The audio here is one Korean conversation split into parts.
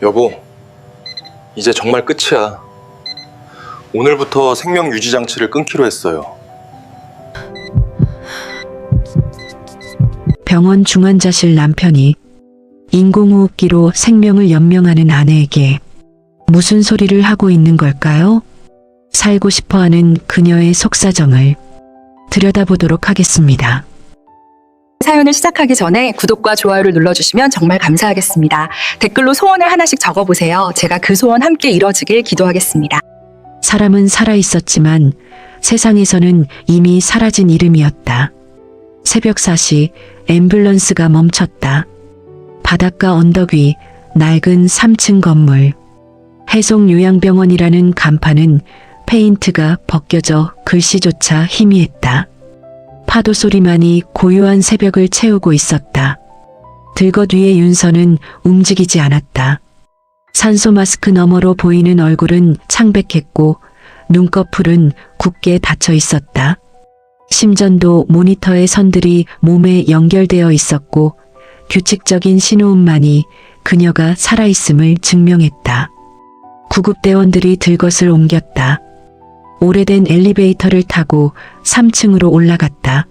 여보, 이제 정말 끝이야. 오늘부터 생명 유지 장치를 끊기로 했어요. 병원 중환자실 남편이 인공호흡기로 생명을 연명하는 아내에게 무슨 소리를 하고 있는 걸까요? 살고 싶어하는 그녀의 속사정을 들여다보도록 하겠습니다. 사연을 시작하기 전에 구독과 좋아요를 눌러주시면 정말 감사하겠습니다. 댓글로 소원을 하나씩 적어보세요. 제가 그 소원 함께 이뤄지길 기도하겠습니다. 사람은 살아있었지만 세상에서는 이미 사라진 이름이었다. 새벽 4시 앰뷸런스가 멈췄다. 바닷가 언덕 위 낡은 3층 건물. 해송요양병원이라는 간판은 페인트가 벗겨져 글씨조차 희미했다. 파도 소리만이 고요한 새벽을 채우고 있었다. 들것 위의 윤서는 움직이지 않았다. 산소 마스크 너머로 보이는 얼굴은 창백했고 눈꺼풀은 굳게 닫혀 있었다. 심전도 모니터의 선들이 몸에 연결되어 있었고 규칙적인 신호음만이 그녀가 살아있음을 증명했다. 구급대원들이 들것을 옮겼다. 오래된 엘리베이터를 타고 3층으로 올라갔다.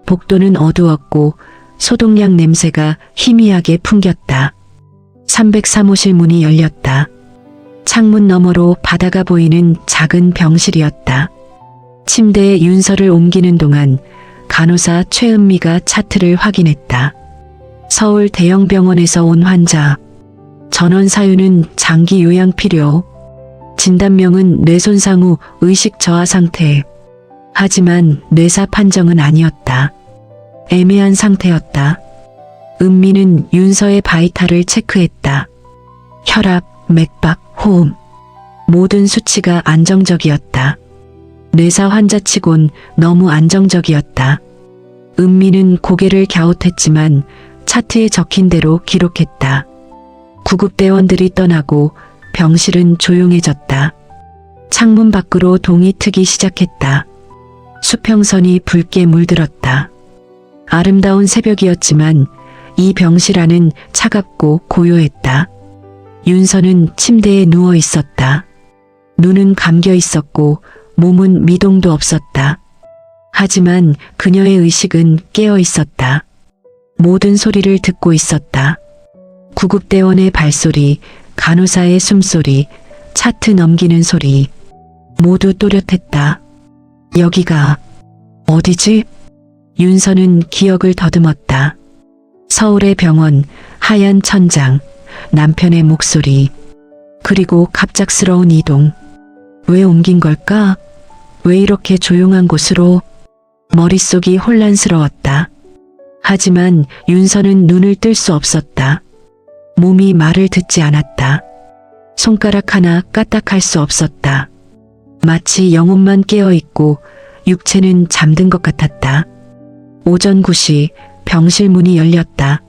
복도는 어두웠고 소독약 냄새가 희미하게 풍겼다. 303호실 문이 열렸다. 창문 너머로 바다가 보이는 작은 병실이었다. 침대에 윤서를 옮기는 동안 간호사 최은미가 차트를 확인했다. 서울 대형병원에서 온 환자. 전원 사유는 장기 요양 필요. 진단명은 뇌손상 후 의식 저하 상태. 하지만 뇌사 판정은 아니었다. 애매한 상태였다. 은미는 윤서의 바이탈을 체크했다. 혈압, 맥박, 호흡. 모든 수치가 안정적이었다. 뇌사 환자치곤 너무 안정적이었다. 은미는 고개를 갸웃했지만 차트에 적힌 대로 기록했다. 구급대원들이 떠나고 병실은 조용해졌다. 창문 밖으로 동이 트기 시작했다. 수평선이 붉게 물들었다. 아름다운 새벽이었지만 이 병실 안은 차갑고 고요했다. 윤서는 침대에 누워 있었다. 눈은 감겨 있었고 몸은 미동도 없었다. 하지만 그녀의 의식은 깨어 있었다. 모든 소리를 듣고 있었다. 구급대원의 발소리, 간호사의 숨소리, 차트 넘기는 소리. 모두 또렷했다. 여기가 어디지? 윤서는 기억을 더듬었다. 서울의 병원, 하얀 천장, 남편의 목소리. 그리고 갑작스러운 이동. 왜 옮긴 걸까? 왜 이렇게 조용한 곳으로? 머릿속이 혼란스러웠다. 하지만 윤서는 눈을 뜰 수 없었다. 몸이 말을 듣지 않았다. 손가락 하나 까딱할 수 없었다. 마치 영혼만 깨어있고 육체는 잠든 것 같았다. 오전 9시 병실 문이 열렸다.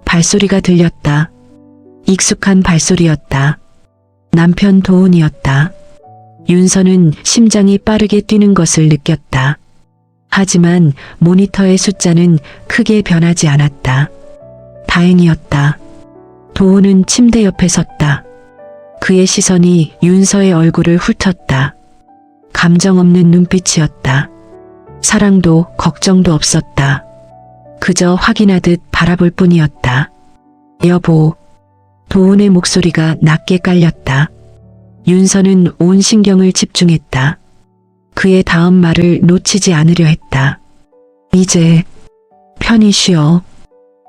발소리가 들렸다. 익숙한 발소리였다. 남편 도훈이었다. 윤서는 심장이 빠르게 뛰는 것을 느꼈다. 하지만 모니터의 숫자는 크게 변하지 않았다. 다행이었다. 도훈은 침대 옆에 섰다. 그의 시선이 윤서의 얼굴을 훑었다. 감정 없는 눈빛이었다. 사랑도 걱정도 없었다. 그저 확인하듯 바라볼 뿐이었다. 여보. 도훈의 목소리가 낮게 깔렸다. 윤서는 온 신경을 집중했다. 그의 다음 말을 놓치지 않으려 했다. 이제 편히 쉬어.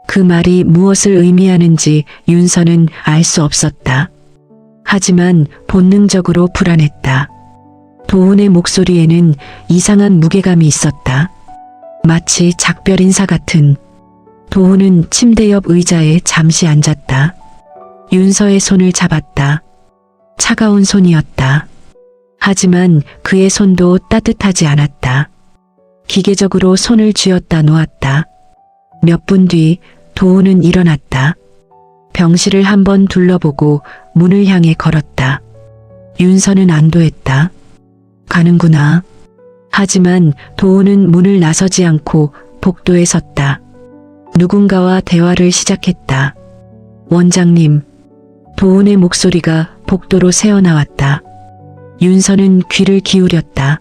그 말이 무엇을 의미하는지 윤서는 알 수 없었다. 하지만 본능적으로 불안했다. 도훈의 목소리에는 이상한 무게감이 있었다. 마치 작별 인사 같은. 도훈은 침대 옆 의자에 잠시 앉았다. 윤서의 손을 잡았다. 차가운 손이었다. 하지만 그의 손도 따뜻하지 않았다. 기계적으로 손을 쥐었다 놓았다. 몇 분 뒤 도훈은 일어났다. 병실을 한번 둘러보고 문을 향해 걸었다. 윤서는 안도했다. 가는구나. 하지만 도훈은 문을 나서지 않고 복도에 섰다. 누군가와 대화를 시작했다. 원장님, 도훈의 목소리가 복도로 새어나왔다. 윤서는 귀를 기울였다.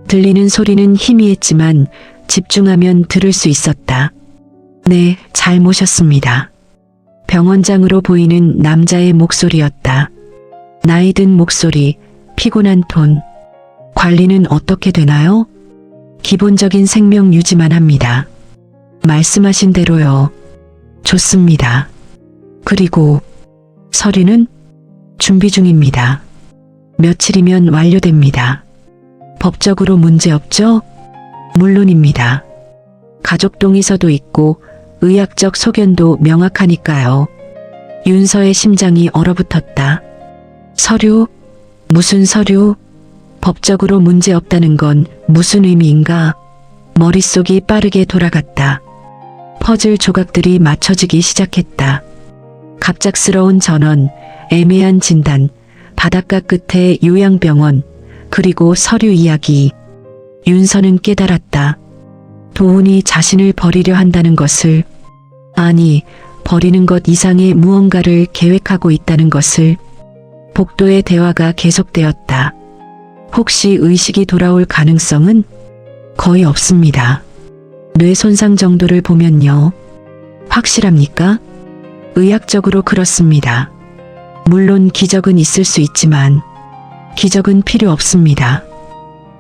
들리는 소리는 희미했지만 집중하면 들을 수 있었다. 네, 잘 모셨습니다. 병원장으로 보이는 남자의 목소리였다. 나이 든 목소리, 피곤한 톤. 관리는 어떻게 되나요? 기본적인 생명 유지만 합니다. 말씀하신 대로요. 좋습니다. 그리고 서류는 준비 중입니다. 며칠이면 완료됩니다. 법적으로 문제 없죠? 물론입니다. 가족 동의서도 있고 의학적 소견도 명확하니까요. 윤서의 심장이 얼어붙었다. 서류? 무슨 서류? 법적으로 문제 없다는 건 무슨 의미인가? 머릿속이 빠르게 돌아갔다. 퍼즐 조각들이 맞춰지기 시작했다. 갑작스러운 전원, 애매한 진단, 바닷가 끝에 요양병원, 그리고 서류 이야기. 윤서는 깨달았다. 도훈이 자신을 버리려 한다는 것을, 아니, 버리는 것 이상의 무언가를 계획하고 있다는 것을. 복도의 대화가 계속되었다. 혹시 의식이 돌아올 가능성은 거의 없습니다. 뇌 손상 정도를 보면요. 확실합니까? 의학적으로 그렇습니다. 물론 기적은 있을 수 있지만 기적은 필요 없습니다.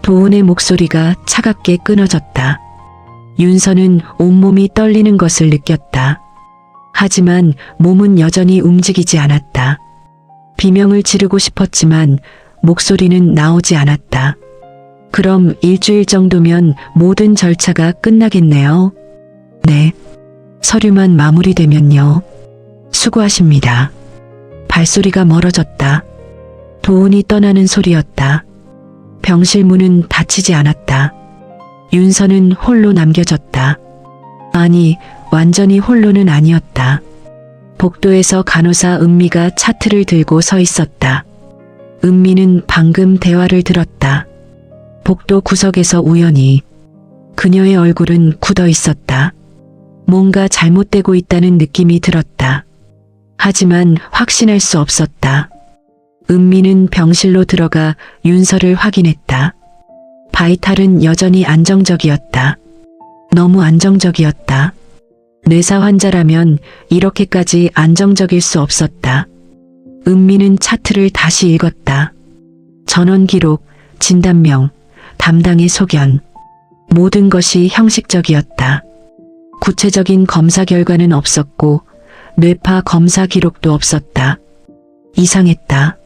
도훈의 목소리가 차갑게 끊어졌다. 윤서는 온몸이 떨리는 것을 느꼈다. 하지만 몸은 여전히 움직이지 않았다. 비명을 지르고 싶었지만 목소리는 나오지 않았다. 그럼 일주일 정도면 모든 절차가 끝나겠네요. 네. 서류만 마무리되면요. 수고하십니다. 발소리가 멀어졌다. 도훈이 떠나는 소리였다. 병실 문은 닫히지 않았다. 윤서는 홀로 남겨졌다. 아니, 완전히 홀로는 아니었다. 복도에서 간호사 은미가 차트를 들고 서 있었다. 은미는 방금 대화를 들었다. 복도 구석에서 우연히 그녀의 얼굴은 굳어 있었다. 뭔가 잘못되고 있다는 느낌이 들었다. 하지만 확신할 수 없었다. 은미는 병실로 들어가 윤서를 확인했다. 바이탈은 여전히 안정적이었다. 너무 안정적이었다. 뇌사 환자라면 이렇게까지 안정적일 수 없었다. 은미는 차트를 다시 읽었다. 전원 기록, 진단명, 담당의 소견. 모든 것이 형식적이었다. 구체적인 검사 결과는 없었고 뇌파 검사 기록도 없었다. 이상했다.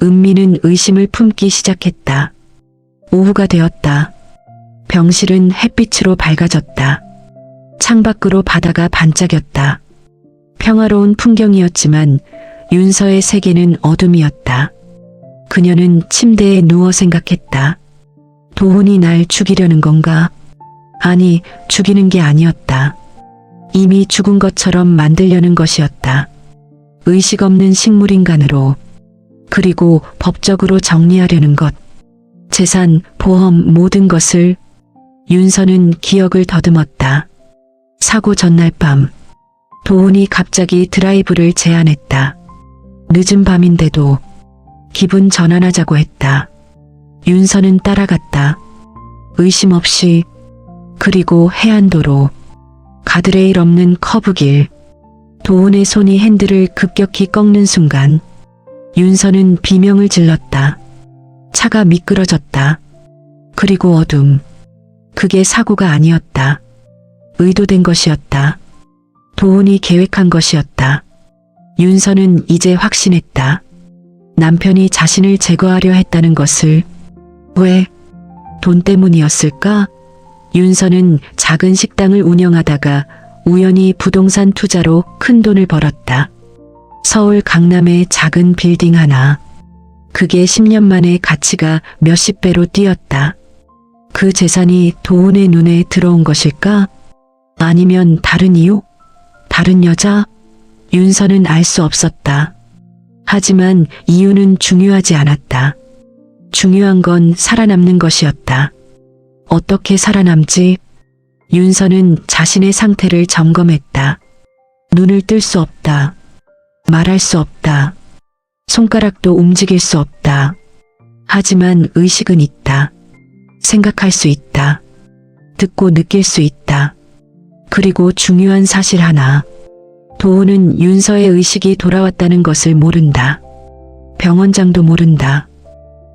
은미는 의심을 품기 시작했다. 오후가 되었다. 병실은 햇빛으로 밝아졌다. 창밖으로 바다가 반짝였다. 평화로운 풍경이었지만 윤서의 세계는 어둠이었다. 그녀는 침대에 누워 생각했다. 도훈이 날 죽이려는 건가? 아니, 죽이는 게 아니었다. 이미 죽은 것처럼 만들려는 것이었다. 의식 없는 식물인간으로. 그리고 법적으로 정리하려는 것. 재산, 보험, 모든 것을. 윤서는 기억을 더듬었다. 사고 전날 밤. 도훈이 갑자기 드라이브를 제안했다. 늦은 밤인데도 기분 전환하자고 했다. 윤서는 따라갔다. 의심 없이. 그리고 해안도로. 가드레일 없는 커브길. 도훈의 손이 핸들을 급격히 꺾는 순간 윤서는 비명을 질렀다. 차가 미끄러졌다. 그리고 어둠. 그게 사고가 아니었다. 의도된 것이었다. 도훈이 계획한 것이었다. 윤서는 이제 확신했다. 남편이 자신을 제거하려 했다는 것을. 왜? 돈 때문이었을까? 윤서는 작은 식당을 운영하다가 우연히 부동산 투자로 큰 돈을 벌었다. 서울 강남의 작은 빌딩 하나. 그게 10년 만에 가치가 몇십 배로 뛰었다. 그 재산이 도훈의 눈에 들어온 것일까? 아니면 다른 이유? 다른 여자? 윤서는 알 수 없었다. 하지만 이유는 중요하지 않았다. 중요한 건 살아남는 것이었다. 어떻게 살아남지? 윤서는 자신의 상태를 점검했다. 눈을 뜰 수 없다. 말할 수 없다. 손가락도 움직일 수 없다. 하지만 의식은 있다. 생각할 수 있다. 듣고 느낄 수 있다. 그리고 중요한 사실 하나. 도우는 윤서의 의식이 돌아왔다는 것을 모른다. 병원장도 모른다.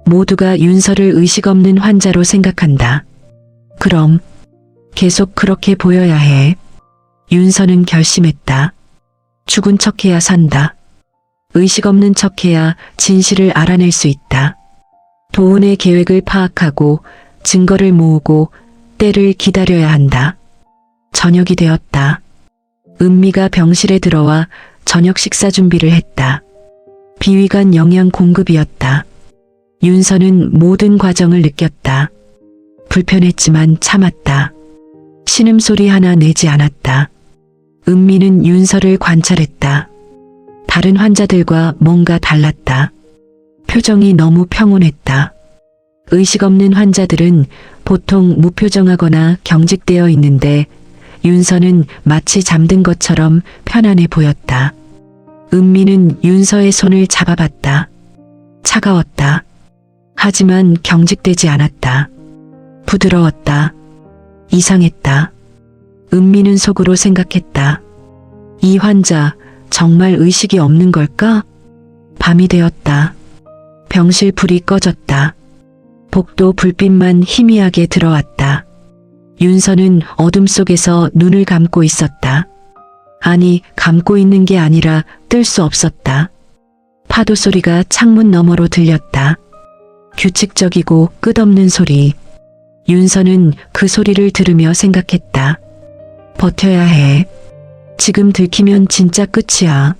모두가 윤서를 의식 없는 환자로 생각한다. 그럼 계속 그렇게 보여야 해. 윤서는 결심했다. 죽은 척해야 산다. 의식 없는 척해야 진실을 알아낼 수 있다. 도훈의 계획을 파악하고 증거를 모으고 때를 기다려야 한다. 저녁이 되었다. 은미가 병실에 들어와 저녁 식사 준비를 했다. 비위간 영양 공급이었다. 윤서는 모든 과정을 느꼈다. 불편했지만 참았다. 신음소리 하나 내지 않았다. 은미는 윤서를 관찰했다. 다른 환자들과 뭔가 달랐다. 표정이 너무 평온했다. 의식 없는 환자들은 보통 무표정하거나 경직되어 있는데 윤서는 마치 잠든 것처럼 편안해 보였다. 은미는 윤서의 손을 잡아봤다. 차가웠다. 하지만 경직되지 않았다. 부드러웠다. 이상했다. 은미는 속으로 생각했다. 이 환자 정말 의식이 없는 걸까? 밤이 되었다. 병실 불이 꺼졌다. 복도 불빛만 희미하게 들어왔다. 윤서는 어둠 속에서 눈을 감고 있었다. 아니, 감고 있는 게 아니라 뜰 수 없었다. 파도 소리가 창문 너머로 들렸다. 규칙적이고 끝없는 소리. 윤서는 그 소리를 들으며 생각했다. 버텨야 해. 지금 들키면 진짜 끝이야.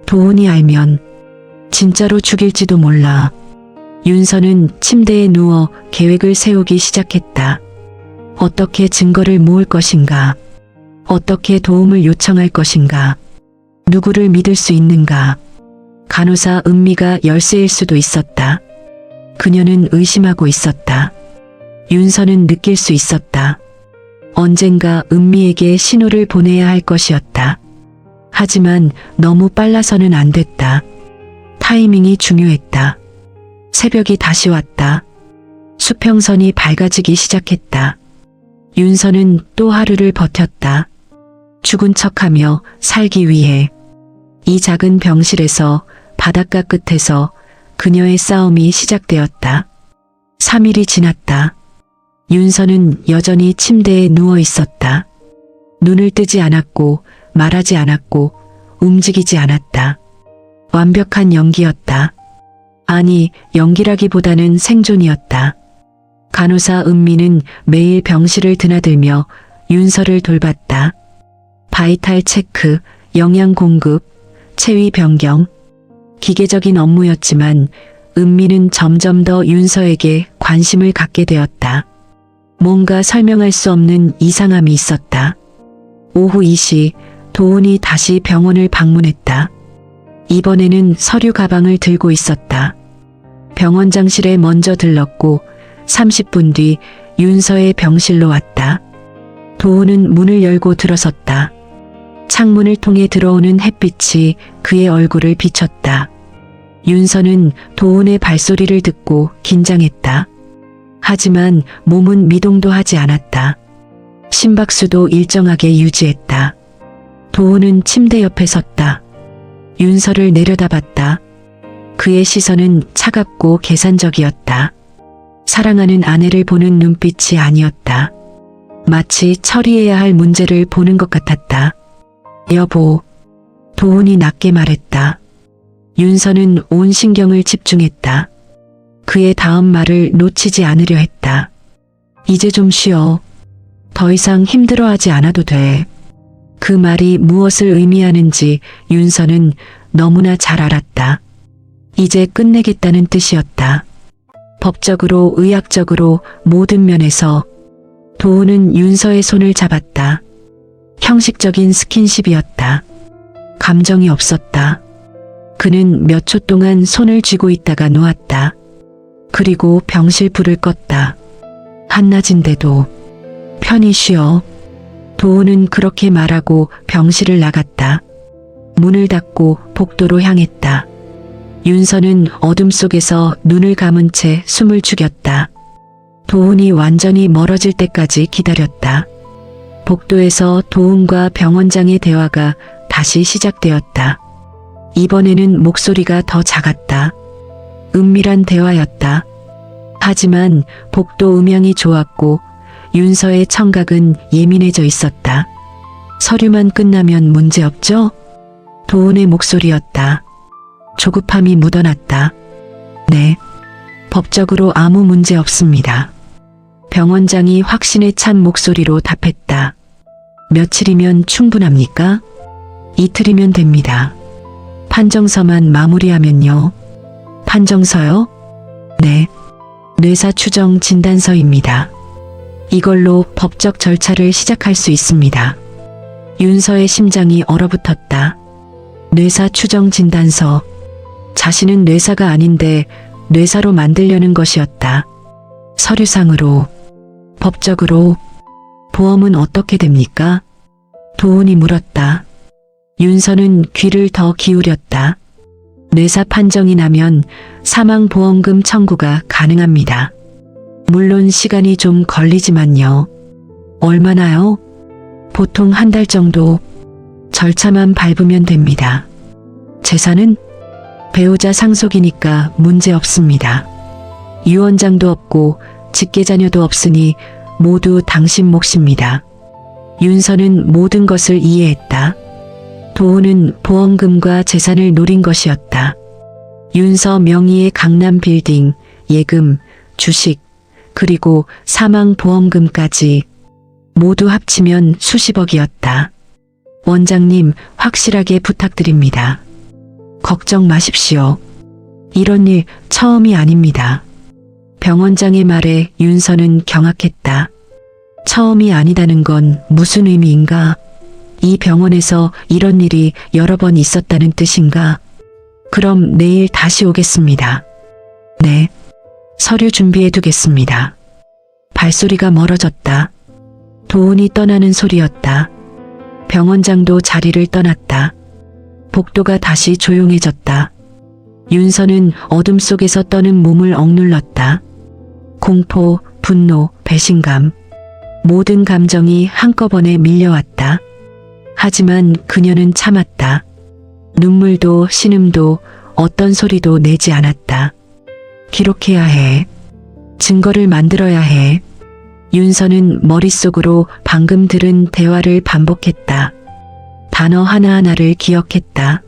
도훈이 알면 진짜로 죽일지도 몰라. 윤서는 침대에 누워 계획을 세우기 시작했다. 어떻게 증거를 모을 것인가? 어떻게 도움을 요청할 것인가? 누구를 믿을 수 있는가? 간호사 은미가 열쇠일 수도 있었다. 그녀는 의심하고 있었다. 윤서는 느낄 수 있었다. 언젠가 은미에게 신호를 보내야 할 것이었다. 하지만 너무 빨라서는 안 됐다. 타이밍이 중요했다. 새벽이 다시 왔다. 수평선이 밝아지기 시작했다. 윤서는 또 하루를 버텼다. 죽은 척하며 살기 위해. 이 작은 병실에서 바닷가 끝에서 그녀의 싸움이 시작되었다. 3일이 지났다. 윤서는 여전히 침대에 누워 있었다. 눈을 뜨지 않았고 말하지 않았고 움직이지 않았다. 완벽한 연기였다. 아니, 연기라기보다는 생존이었다. 간호사 은미는 매일 병실을 드나들며 윤서를 돌봤다. 바이탈 체크, 영양 공급, 체위 변경. 기계적인 업무였지만 은미는 점점 더 윤서에게 관심을 갖게 되었다. 뭔가 설명할 수 없는 이상함이 있었다. 오후 2시 도훈이 다시 병원을 방문했다. 이번에는 서류 가방을 들고 있었다. 병원장실에 먼저 들렀고 30분 뒤 윤서의 병실로 왔다. 도훈은 문을 열고 들어섰다. 창문을 통해 들어오는 햇빛이 그의 얼굴을 비췄다. 윤서는 도훈의 발소리를 듣고 긴장했다. 하지만 몸은 미동도 하지 않았다. 심박수도 일정하게 유지했다. 도훈은 침대 옆에 섰다. 윤서를 내려다봤다. 그의 시선은 차갑고 계산적이었다. 사랑하는 아내를 보는 눈빛이 아니었다. 마치 처리해야 할 문제를 보는 것 같았다. 여보, 도훈이 낮게 말했다. 윤서는 온 신경을 집중했다. 그의 다음 말을 놓치지 않으려 했다. 이제 좀 쉬어. 더 이상 힘들어하지 않아도 돼. 그 말이 무엇을 의미하는지 윤서는 너무나 잘 알았다. 이제 끝내겠다는 뜻이었다. 법적으로, 의학적으로 모든 면에서. 도훈은 윤서의 손을 잡았다. 형식적인 스킨십이었다. 감정이 없었다. 그는 몇 초 동안 손을 쥐고 있다가 놓았다. 그리고 병실 불을 껐다. 한낮인데도 편히 쉬어. 도훈은 그렇게 말하고 병실을 나갔다. 문을 닫고 복도로 향했다. 윤서는 어둠 속에서 눈을 감은 채 숨을 죽였다. 도훈이 완전히 멀어질 때까지 기다렸다. 복도에서 도훈과 병원장의 대화가 다시 시작되었다. 이번에는 목소리가 더 작았다. 은밀한 대화였다. 하지만 복도 음향이 좋았고 윤서의 청각은 예민해져 있었다. 서류만 끝나면 문제없죠? 도훈의 목소리였다. 조급함이 묻어났다. 네, 법적으로 아무 문제 없습니다. 병원장이 확신에 찬 목소리로 답했다. 며칠이면 충분합니까? 이틀이면 됩니다. 판정서만 마무리하면요. 판정서요? 네. 뇌사 추정 진단서입니다. 이걸로 법적 절차를 시작할 수 있습니다. 윤서의 심장이 얼어붙었다. 뇌사 추정 진단서. 자신은 뇌사가 아닌데 뇌사로 만들려는 것이었다. 서류상으로, 법적으로, 보험은 어떻게 됩니까? 도훈이 물었다. 윤서는 귀를 더 기울였다. 뇌사 판정이 나면 사망보험금 청구가 가능합니다. 물론 시간이 좀 걸리지만요. 얼마나요? 보통 한 달 정도. 절차만 밟으면 됩니다. 재산은? 배우자 상속이니까 문제 없습니다. 유언장도 없고 직계자녀도 없으니 모두 당신 몫입니다. 윤서는 모든 것을 이해했다. 도훈은 보험금과 재산을 노린 것이었다. 윤서 명의의 강남 빌딩, 예금, 주식, 그리고 사망보험금까지 모두 합치면 수십억이었다. 원장님, 확실하게 부탁드립니다. 걱정 마십시오. 이런 일 처음이 아닙니다. 병원장의 말에 윤서는 경악했다. 처음이 아니다는 건 무슨 의미인가? 이 병원에서 이런 일이 여러 번 있었다는 뜻인가? 그럼 내일 다시 오겠습니다. 네. 서류 준비해 두겠습니다. 발소리가 멀어졌다. 도훈이 떠나는 소리였다. 병원장도 자리를 떠났다. 복도가 다시 조용해졌다. 윤서는 어둠 속에서 떠는 몸을 억눌렀다. 공포, 분노, 배신감. 모든 감정이 한꺼번에 밀려왔다. 하지만 그녀는 참았다. 눈물도 신음도 어떤 소리도 내지 않았다. 기록해야 해. 증거를 만들어야 해. 윤서는 머릿속으로 방금 들은 대화를 반복했다. 단어 하나하나를 기억했다.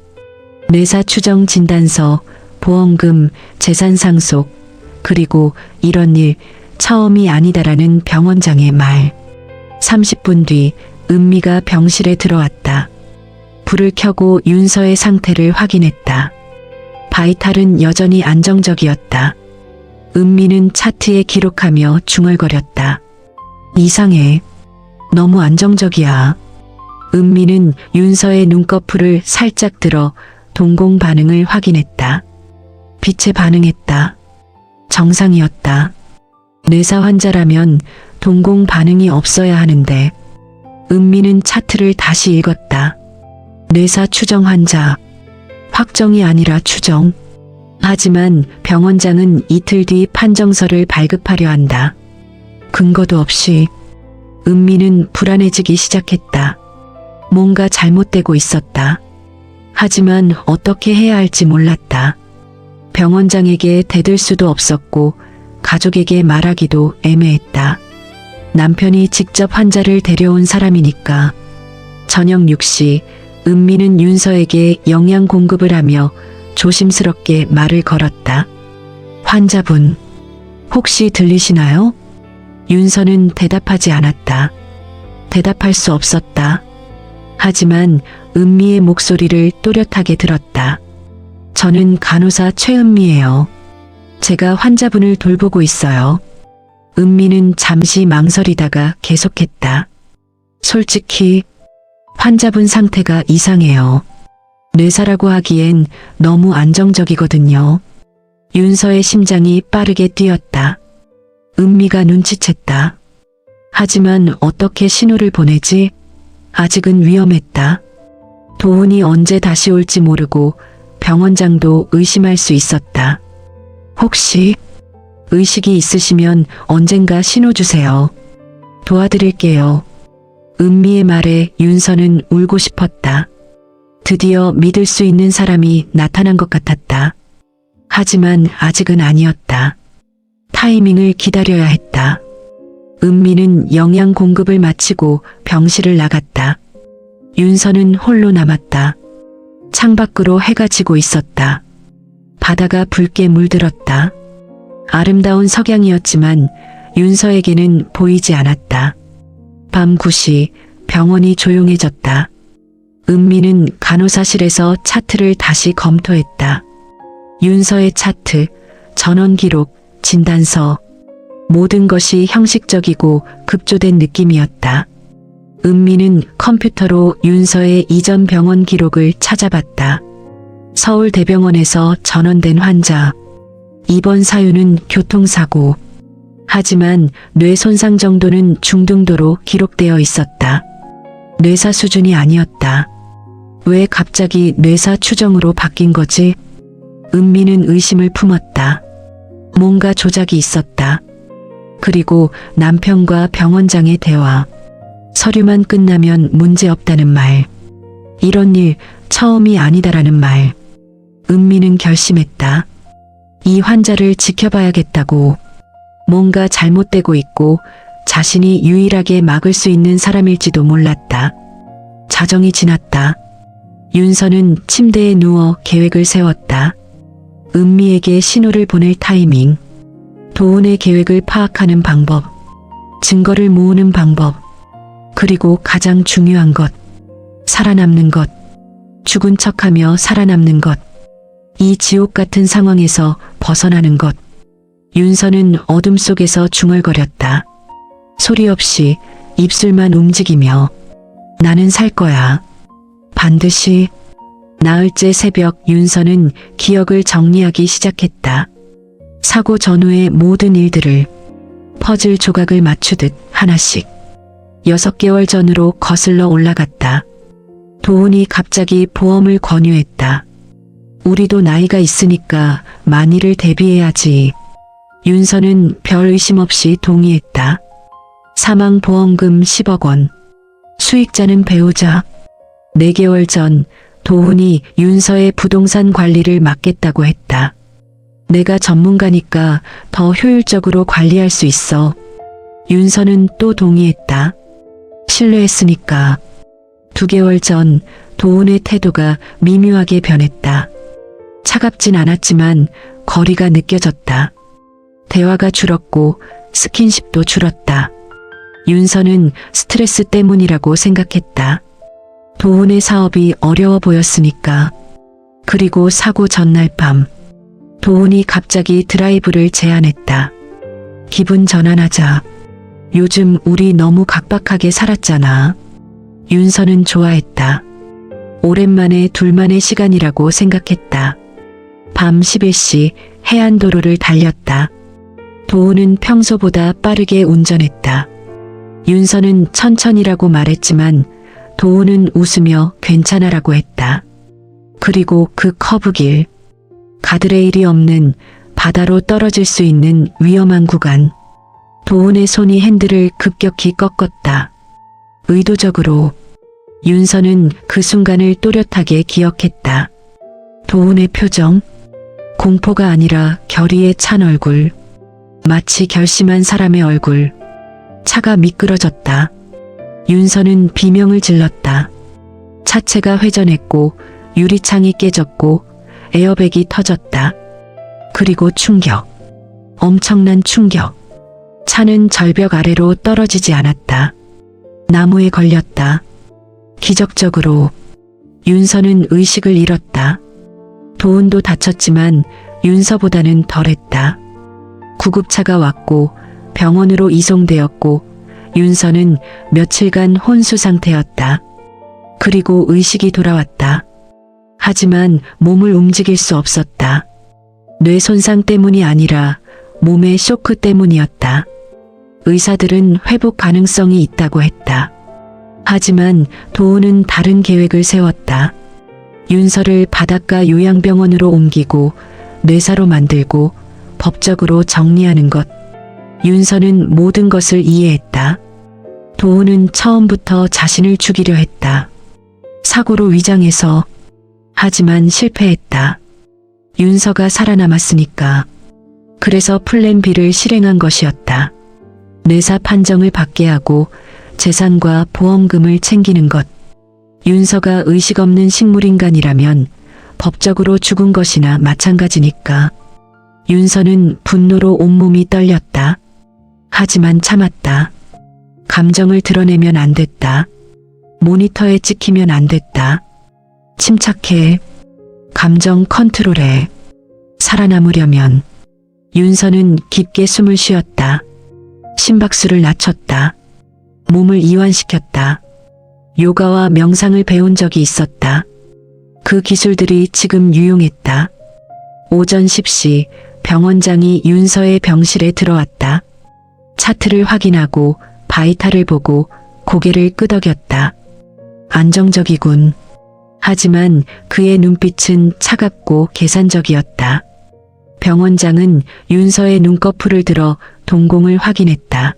뇌사 추정 진단서, 보험금, 재산 상속, 그리고 이런 일 처음이 아니다라는 병원장의 말. 30분 뒤 은미가 병실에 들어왔다. 불을 켜고 윤서의 상태를 확인했다. 바이탈은 여전히 안정적이었다. 은미는 차트에 기록하며 중얼거렸다. 이상해. 너무 안정적이야. 은미는 윤서의 눈꺼풀을 살짝 들어 동공 반응을 확인했다. 빛에 반응했다. 정상이었다. 뇌사 환자라면 동공 반응이 없어야 하는데 은미는 차트를 다시 읽었다. 뇌사 추정 환자. 확정이 아니라 추정. 하지만 병원장은 이틀 뒤 판정서를 발급하려 한다. 근거도 없이. 은미는 불안해지기 시작했다. 뭔가 잘못되고 있었다. 하지만 어떻게 해야 할지 몰랐다. 병원장에게 대들 수도 없었고 가족에게 말하기도 애매했다. 남편이 직접 환자를 데려온 사람이니까. 저녁 6시 은미는 윤서에게 영양 공급을 하며 조심스럽게 말을 걸었다. 환자분, 혹시 들리시나요? 윤서는 대답하지 않았다. 대답할 수 없었다. 하지만 은미의 목소리를 또렷하게 들었다. 저는 간호사 최은미예요. 제가 환자분을 돌보고 있어요. 은미는 잠시 망설이다가 계속했다. 솔직히 환자분 상태가 이상해요. 뇌사라고 하기엔 너무 안정적이거든요. 윤서의 심장이 빠르게 뛰었다. 은미가 눈치챘다. 하지만 어떻게 신호를 보내지? 아직은 위험했다. 도훈이 언제 다시 올지 모르고 병원장도 의심할 수 있었다. 혹시 의식이 있으시면 언젠가 신호 주세요. 도와드릴게요. 은미의 말에 윤서는 울고 싶었다. 드디어 믿을 수 있는 사람이 나타난 것 같았다. 하지만 아직은 아니었다. 타이밍을 기다려야 했다. 은미는 영양 공급을 마치고 병실을 나갔다. 윤서는 홀로 남았다. 창밖으로 해가 지고 있었다. 바다가 붉게 물들었다. 아름다운 석양이었지만 윤서에게는 보이지 않았다. 밤 9시 병원이 조용해졌다. 은미는 간호사실에서 차트를 다시 검토했다. 윤서의 차트, 전원 기록, 진단서, 모든 것이 형식적이고 급조된 느낌이었다. 은미는 컴퓨터로 윤서의 이전 병원 기록을 찾아봤다. 서울대병원에서 전원된 환자, 입원 사유는 교통사고. 하지만 뇌 손상 정도는 중등도로 기록되어 있었다. 뇌사 수준이 아니었다. 왜 갑자기 뇌사 추정으로 바뀐 거지? 은미는 의심을 품었다. 뭔가 조작이 있었다. 그리고 남편과 병원장의 대화. 서류만 끝나면 문제없다는 말. 이런 일 처음이 아니다라는 말. 은미는 결심했다. 이 환자를 지켜봐야겠다고. 뭔가 잘못되고 있고 자신이 유일하게 막을 수 있는 사람일지도 몰랐다. 자정이 지났다. 윤서는 침대에 누워 계획을 세웠다. 은미에게 신호를 보낼 타이밍. 도훈의 계획을 파악하는 방법. 증거를 모으는 방법. 그리고 가장 중요한 것. 살아남는 것. 죽은 척하며 살아남는 것. 이 지옥 같은 상황에서 벗어나는 것. 윤서는 어둠 속에서 중얼거렸다. 소리 없이 입술만 움직이며 나는 살 거야. 반드시. 나흘째 새벽 윤서는 기억을 정리하기 시작했다. 사고 전후의 모든 일들을 퍼즐 조각을 맞추듯 하나씩 6개월 전으로 거슬러 올라갔다. 도훈이 갑자기 보험을 권유했다. 우리도 나이가 있으니까 만일을 대비해야지. 윤서는 별 의심 없이 동의했다. 사망보험금 10억 원. 수익자는 배우자. 4개월 전 도훈이 윤서의 부동산 관리를 맡겠다고 했다. 내가 전문가니까 더 효율적으로 관리할 수 있어. 윤서는 또 동의했다. 신뢰했으니까. 2개월 전 도훈의 태도가 미묘하게 변했다. 차갑진 않았지만 거리가 느껴졌다. 대화가 줄었고 스킨십도 줄었다. 윤서는 스트레스 때문이라고 생각했다. 도훈의 사업이 어려워 보였으니까. 그리고 사고 전날 밤 도훈이 갑자기 드라이브를 제안했다. 기분 전환하자. 요즘 우리 너무 각박하게 살았잖아. 윤서는 좋아했다. 오랜만에 둘만의 시간이라고 생각했다. 밤 11시 해안도로를 달렸다. 도훈은 평소보다 빠르게 운전했다. 윤서는 천천히라고 말했지만 도훈은 웃으며 괜찮아라고 했다. 그리고 그 커브길, 가드레일이 없는 바다로 떨어질 수 있는 위험한 구간. 도훈의 손이 핸들을 급격히 꺾었다. 의도적으로. 윤서는 그 순간을 또렷하게 기억했다. 도훈의 표정, 공포가 아니라 결의에 찬 얼굴, 마치 결심한 사람의 얼굴. 차가 미끄러졌다. 윤서는 비명을 질렀다. 차체가 회전했고 유리창이 깨졌고 에어백이 터졌다. 그리고 충격. 엄청난 충격. 차는 절벽 아래로 떨어지지 않았다. 나무에 걸렸다. 기적적으로. 윤서는 의식을 잃었다. 도훈도 다쳤지만 윤서보다는 덜했다. 구급차가 왔고 병원으로 이송되었고 윤서는 며칠간 혼수 상태였다. 그리고 의식이 돌아왔다. 하지만 몸을 움직일 수 없었다. 뇌 손상 때문이 아니라 몸의 쇼크 때문이었다. 의사들은 회복 가능성이 있다고 했다. 하지만 도훈은 다른 계획을 세웠다. 윤서를 바닷가 요양병원으로 옮기고 뇌사로 만들고 법적으로 정리하는 것. 윤서는 모든 것을 이해했다. 도훈은 처음부터 자신을 죽이려 했다. 사고로 위장해서. 하지만 실패했다. 윤서가 살아남았으니까. 그래서 플랜 B를 실행한 것이었다. 뇌사 판정을 받게 하고 재산과 보험금을 챙기는 것. 윤서가 의식 없는 식물인간이라면 법적으로 죽은 것이나 마찬가지니까. 윤서는 분노로 온몸이 떨렸다. 하지만 참았다. 감정을 드러내면 안 됐다. 모니터에 찍히면 안 됐다. 침착해. 감정 컨트롤해. 살아남으려면. 윤서는 깊게 숨을 쉬었다. 심박수를 낮췄다. 몸을 이완시켰다. 요가와 명상을 배운 적이 있었다. 그 기술들이 지금 유용했다. 오전 10시 병원장이 윤서의 병실에 들어왔다. 차트를 확인하고 바이탈을 보고 고개를 끄덕였다. 안정적이군. 하지만 그의 눈빛은 차갑고 계산적이었다. 병원장은 윤서의 눈꺼풀을 들어 동공을 확인했다.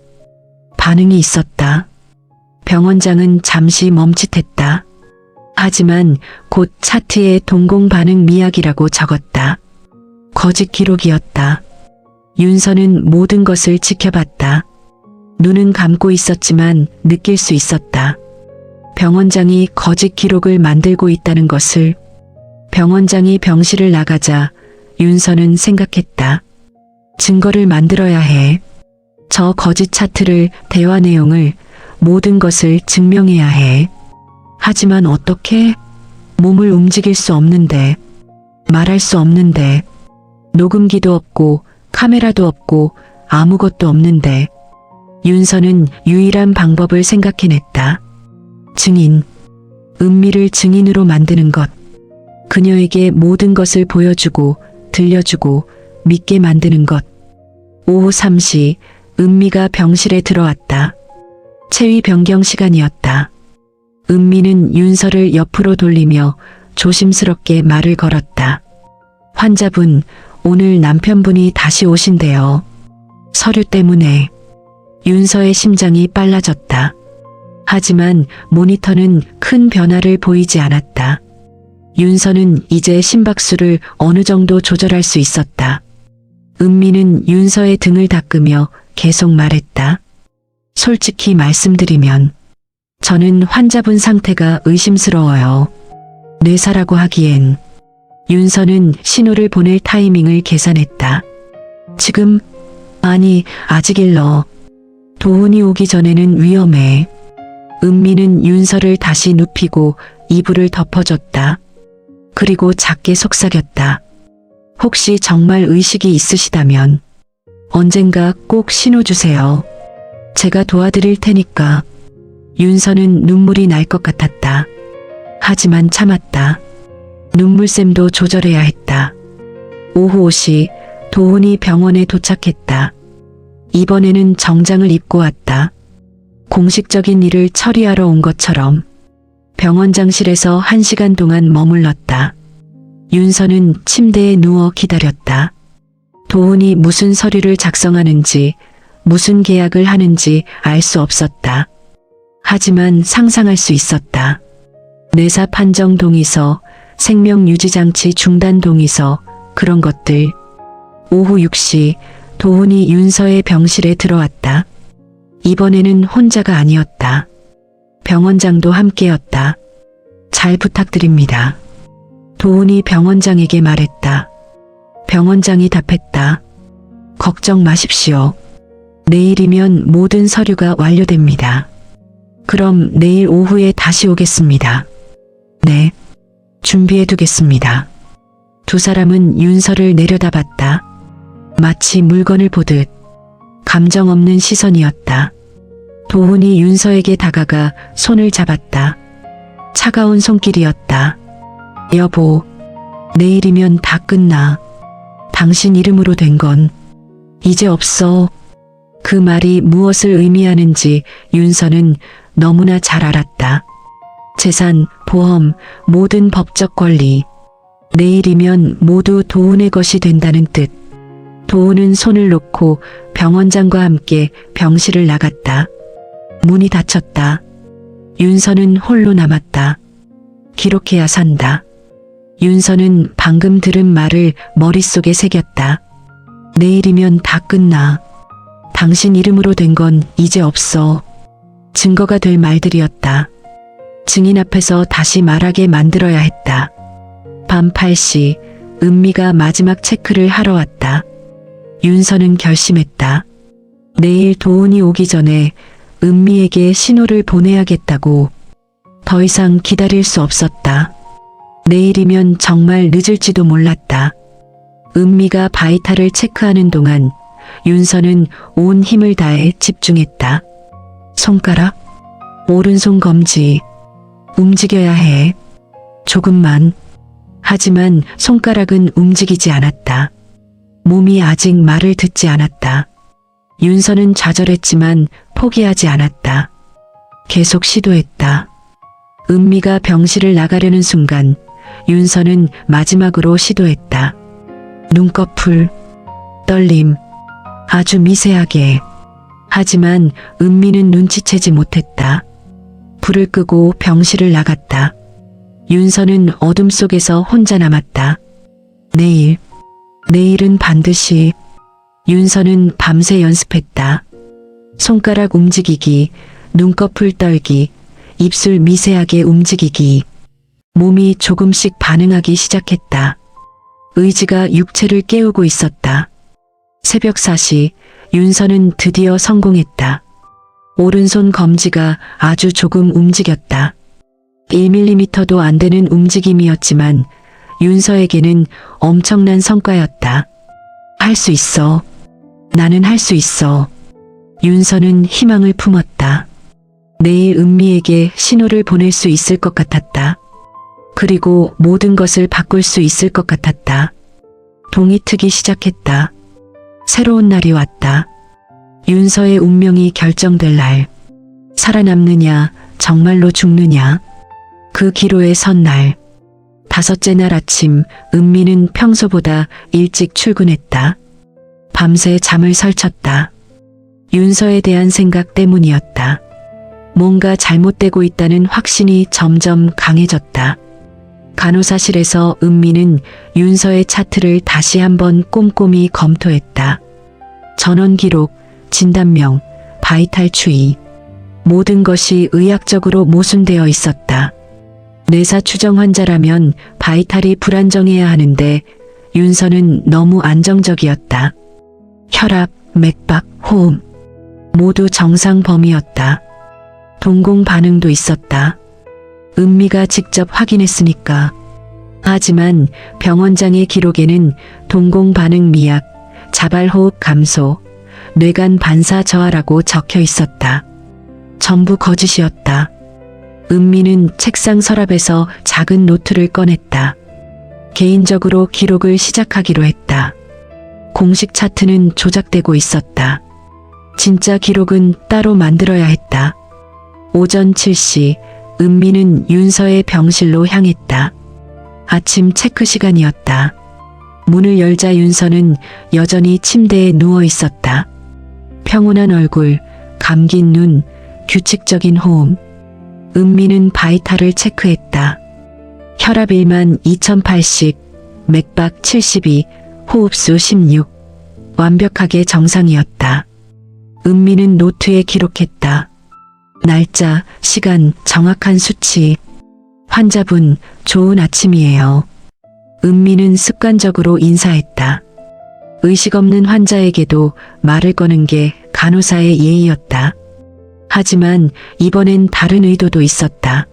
반응이 있었다. 병원장은 잠시 멈칫했다. 하지만 곧 차트에 동공 반응 미약이라고 적었다. 거짓 기록이었다. 윤서는 모든 것을 지켜봤다. 눈은 감고 있었지만 느낄 수 있었다. 병원장이 거짓 기록을 만들고 있다는 것을. 병원장이 병실을 나가자 윤서는 생각했다. 증거를 만들어야 해. 저 거짓 차트를, 대화 내용을, 모든 것을 증명해야 해. 하지만 어떻게? 몸을 움직일 수 없는데, 말할 수 없는데, 녹음기도 없고 카메라도 없고 아무것도 없는데. 윤서는 유일한 방법을 생각해냈다. 증인. 은미를 증인으로 만드는 것. 그녀에게 모든 것을 보여주고 들려주고 믿게 만드는 것. 오후 3시 은미가 병실에 들어왔다. 체위 변경 시간이었다. 은미는 윤서를 옆으로 돌리며 조심스럽게 말을 걸었다. 환자분, 오늘 남편분이 다시 오신대요. 서류 때문에. 윤서의 심장이 빨라졌다. 하지만 모니터는 큰 변화를 보이지 않았다. 윤서는 이제 심박수를 어느 정도 조절할 수 있었다. 은미는 윤서의 등을 닦으며 계속 말했다. 솔직히 말씀드리면 저는 환자분 상태가 의심스러워요. 뇌사라고 하기엔. 윤서는 신호를 보낼 타이밍을 계산했다. 지금? 아니, 아직 일러. 도훈이 오기 전에는 위험해. 은미는 윤서를 다시 눕히고 이불을 덮어줬다. 그리고 작게 속삭였다. 혹시 정말 의식이 있으시다면 언젠가 꼭 신호 주세요. 제가 도와드릴 테니까. 윤서는 눈물이 날 것 같았다. 하지만 참았다. 눈물샘도 조절해야 했다. 오후 5시 도훈이 병원에 도착했다. 이번에는 정장을 입고 왔다. 공식적인 일을 처리하러 온 것처럼. 병원장실에서 1시간 동안 머물렀다. 윤서는 침대에 누워 기다렸다. 도훈이 무슨 서류를 작성하는지, 무슨 계약을 하는지 알 수 없었다. 하지만 상상할 수 있었다. 뇌사 판정 동의서, 생명유지장치 중단 동의서, 그런 것들. 오후 6시 도훈이 윤서의 병실에 들어왔다. 이번에는 혼자가 아니었다. 병원장도 함께였다. 잘 부탁드립니다. 도훈이 병원장에게 말했다. 병원장이 답했다. 걱정 마십시오. 내일이면 모든 서류가 완료됩니다. 그럼 내일 오후에 다시 오겠습니다. 네, 준비해두겠습니다. 두 사람은 윤서를 내려다봤다. 마치 물건을 보듯. 감정 없는 시선이었다. 도훈이 윤서에게 다가가 손을 잡았다. 차가운 손길이었다. 여보, 내일이면 다 끝나. 당신 이름으로 된 건 이제 없어. 그 말이 무엇을 의미하는지 윤서는 너무나 잘 알았다. 재산, 보험, 모든 법적 권리. 내일이면 모두 도훈의 것이 된다는 뜻. 도훈은 손을 놓고 병원장과 함께 병실을 나갔다. 문이 닫혔다. 윤서는 홀로 남았다. 기록해야 산다. 윤서는 방금 들은 말을 머릿속에 새겼다. 내일이면 다 끝나. 당신 이름으로 된 건 이제 없어. 증거가 될 말들이었다. 증인 앞에서 다시 말하게 만들어야 했다. 밤 8시 은미가 마지막 체크를 하러 왔다. 윤서는 결심했다. 내일 도훈이 오기 전에 은미에게 신호를 보내야겠다고. 더 이상 기다릴 수 없었다. 내일이면 정말 늦을지도 몰랐다. 은미가 바이탈을 체크하는 동안 윤서는 온 힘을 다해 집중했다. 손가락, 오른손 검지, 움직여야 해. 조금만. 하지만 손가락은 움직이지 않았다. 몸이 아직 말을 듣지 않았다. 윤서는 좌절했지만 포기하지 않았다. 계속 시도했다. 은미가 병실을 나가려는 순간 윤서는 마지막으로 시도했다. 눈꺼풀, 떨림, 아주 미세하게. 하지만 은미는 눈치채지 못했다. 불을 끄고 병실을 나갔다. 윤서는 어둠 속에서 혼자 남았다. 내일은 반드시. 윤서는 밤새 연습했다. 손가락 움직이기, 눈꺼풀 떨기, 입술 미세하게 움직이기. 몸이 조금씩 반응하기 시작했다. 의지가 육체를 깨우고 있었다. 새벽 4시, 윤서는 드디어 성공했다. 오른손 검지가 아주 조금 움직였다. 1mm도 안 되는 움직임이었지만 윤서에게는 엄청난 성과였다. 할 수 있어. 나는 할 수 있어. 윤서는 희망을 품었다. 내일 은미에게 신호를 보낼 수 있을 것 같았다. 그리고 모든 것을 바꿀 수 있을 것 같았다. 동이 트기 시작했다. 새로운 날이 왔다. 윤서의 운명이 결정될 날. 살아남느냐, 정말로 죽느냐. 그 기로에 선 날. 5째 날 아침, 은미는 평소보다 일찍 출근했다. 밤새 잠을 설쳤다. 윤서에 대한 생각 때문이었다. 뭔가 잘못되고 있다는 확신이 점점 강해졌다. 간호사실에서 은미는 윤서의 차트를 다시 한번 꼼꼼히 검토했다. 전원 기록, 진단명, 바이탈 추이. 모든 것이 의학적으로 모순되어 있었다. 뇌사 추정 환자라면 바이탈이 불안정해야 하는데 윤서는 너무 안정적이었다. 혈압, 맥박, 호흡 모두 정상 범위였다. 동공 반응도 있었다. 은미가 직접 확인했으니까. 하지만 병원장의 기록에는 동공 반응 미약, 자발 호흡 감소, 뇌간 반사 저하라고 적혀 있었다. 전부 거짓이었다. 은미는 책상 서랍에서 작은 노트를 꺼냈다. 개인적으로 기록을 시작하기로 했다. 공식 차트는 조작되고 있었다. 진짜 기록은 따로 만들어야 했다. 오전 7시, 은미는 윤서의 병실로 향했다. 아침 체크 시간이었다. 문을 열자 윤서는 여전히 침대에 누워 있었다. 평온한 얼굴, 감긴 눈, 규칙적인 호흡. 은미는 바이탈을 체크했다. 혈압 1만 2080, 맥박 72, 호흡수 16. 완벽하게 정상이었다. 은미는 노트에 기록했다. 날짜, 시간, 정확한 수치. 환자분, 좋은 아침이에요. 은미는 습관적으로 인사했다. 의식 없는 환자에게도 말을 거는 게 간호사의 예의였다. 하지만 이번엔 다른 의도도 있었다.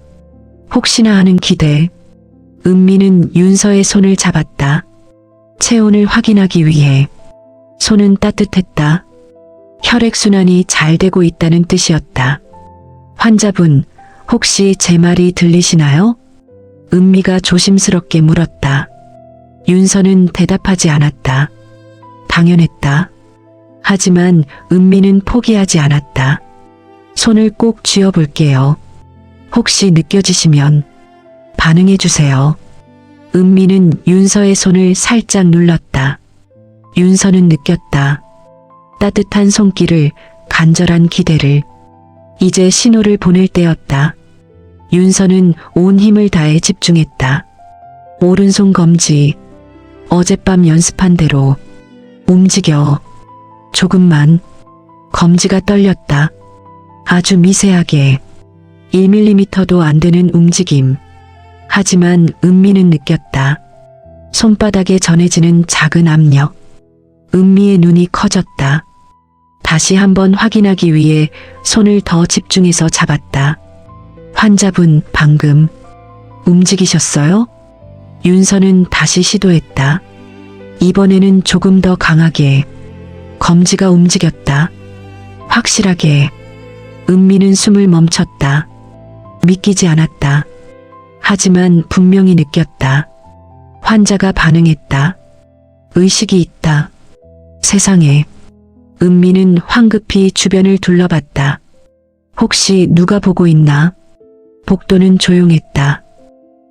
혹시나 하는 기대. 은미는 윤서의 손을 잡았다. 체온을 확인하기 위해. 손은 따뜻했다. 혈액순환이 잘 되고 있다는 뜻이었다. 환자분, 혹시 제 말이 들리시나요? 은미가 조심스럽게 물었다. 윤서는 대답하지 않았다. 당연했다. 하지만 은미는 포기하지 않았다. 손을 꼭 쥐어 볼게요. 혹시 느껴지시면 반응해 주세요. 은미는 윤서의 손을 살짝 눌렀다. 윤서는 느꼈다. 따뜻한 손길을, 간절한 기대를. 이제 신호를 보낼 때였다. 윤서는 온 힘을 다해 집중했다. 오른손 검지. 어젯밤 연습한 대로. 움직여. 조금만. 검지가 떨렸다. 아주 미세하게. 1mm도 안 되는 움직임. 하지만 은미는 느꼈다. 손바닥에 전해지는 작은 압력. 은미의 눈이 커졌다. 다시 한번 확인하기 위해 손을 더 집중해서 잡았다. 환자분 방금 움직이셨어요? 윤서는 다시 시도했다. 이번에는 조금 더 강하게. 검지가 움직였다. 확실하게. 은미는 숨을 멈췄다. 믿기지 않았다. 하지만 분명히 느꼈다. 환자가 반응했다. 의식이 있다. 세상에. 은미는 황급히 주변을 둘러봤다. 혹시 누가 보고 있나? 복도는 조용했다.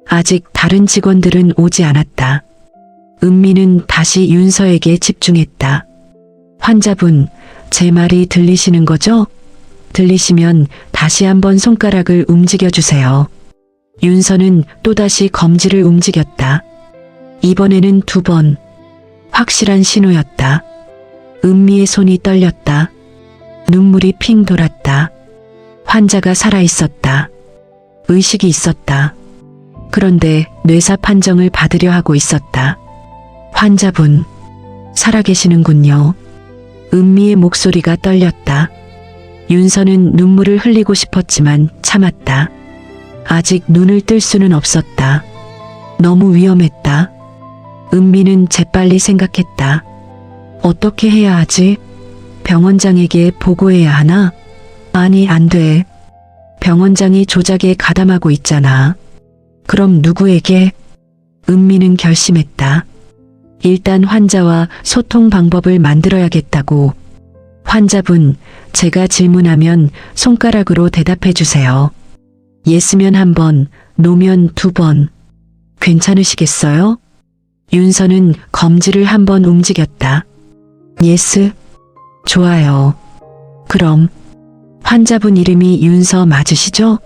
아직 다른 직원들은 오지 않았다. 은미는 다시 윤서에게 집중했다. 환자분, 제 말이 들리시는 거죠? 들리시면 다시 한번 손가락을 움직여 주세요. 윤서는 또다시 검지를 움직였다. 이번에는 2번. 확실한 신호였다. 은미의 손이 떨렸다. 눈물이 핑 돌았다. 환자가 살아있었다. 의식이 있었다. 그런데 뇌사 판정을 받으려 하고 있었다. 환자분, 살아계시는군요. 은미의 목소리가 떨렸다. 윤서는 눈물을 흘리고 싶었지만 참았다. 아직 눈을 뜰 수는 없었다. 너무 위험했다. 은미는 재빨리 생각했다. 어떻게 해야 하지? 병원장에게 보고해야 하나? 아니, 안 돼. 병원장이 조작에 가담하고 있잖아. 그럼 누구에게? 은미는 결심했다. 일단 환자와 소통 방법을 만들어야겠다고. 환자분, 제가 질문하면 손가락으로 대답해 주세요. 예스면 1번, 노면 2번. 괜찮으시겠어요? 윤서는 검지를 한번 움직였다. 예스? 좋아요. 그럼 환자분 이름이 윤서 맞으시죠?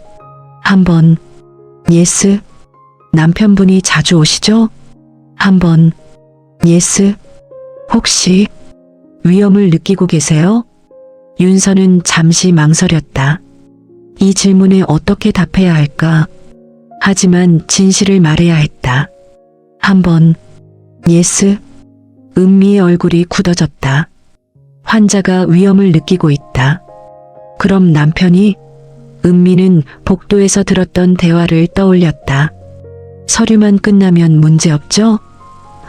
1번. 예스. 남편분이 자주 오시죠? 1번. 예스. 혹시 위험을 느끼고 계세요? 윤서는 잠시 망설였다. 이 질문에 어떻게 답해야 할까? 하지만 진실을 말해야 했다. 1번. 예스. 은미의 얼굴이 굳어졌다. 환자가 위험을 느끼고 있다. 그럼 남편이? 은미는 복도에서 들었던 대화를 떠올렸다. 서류만 끝나면 문제없죠?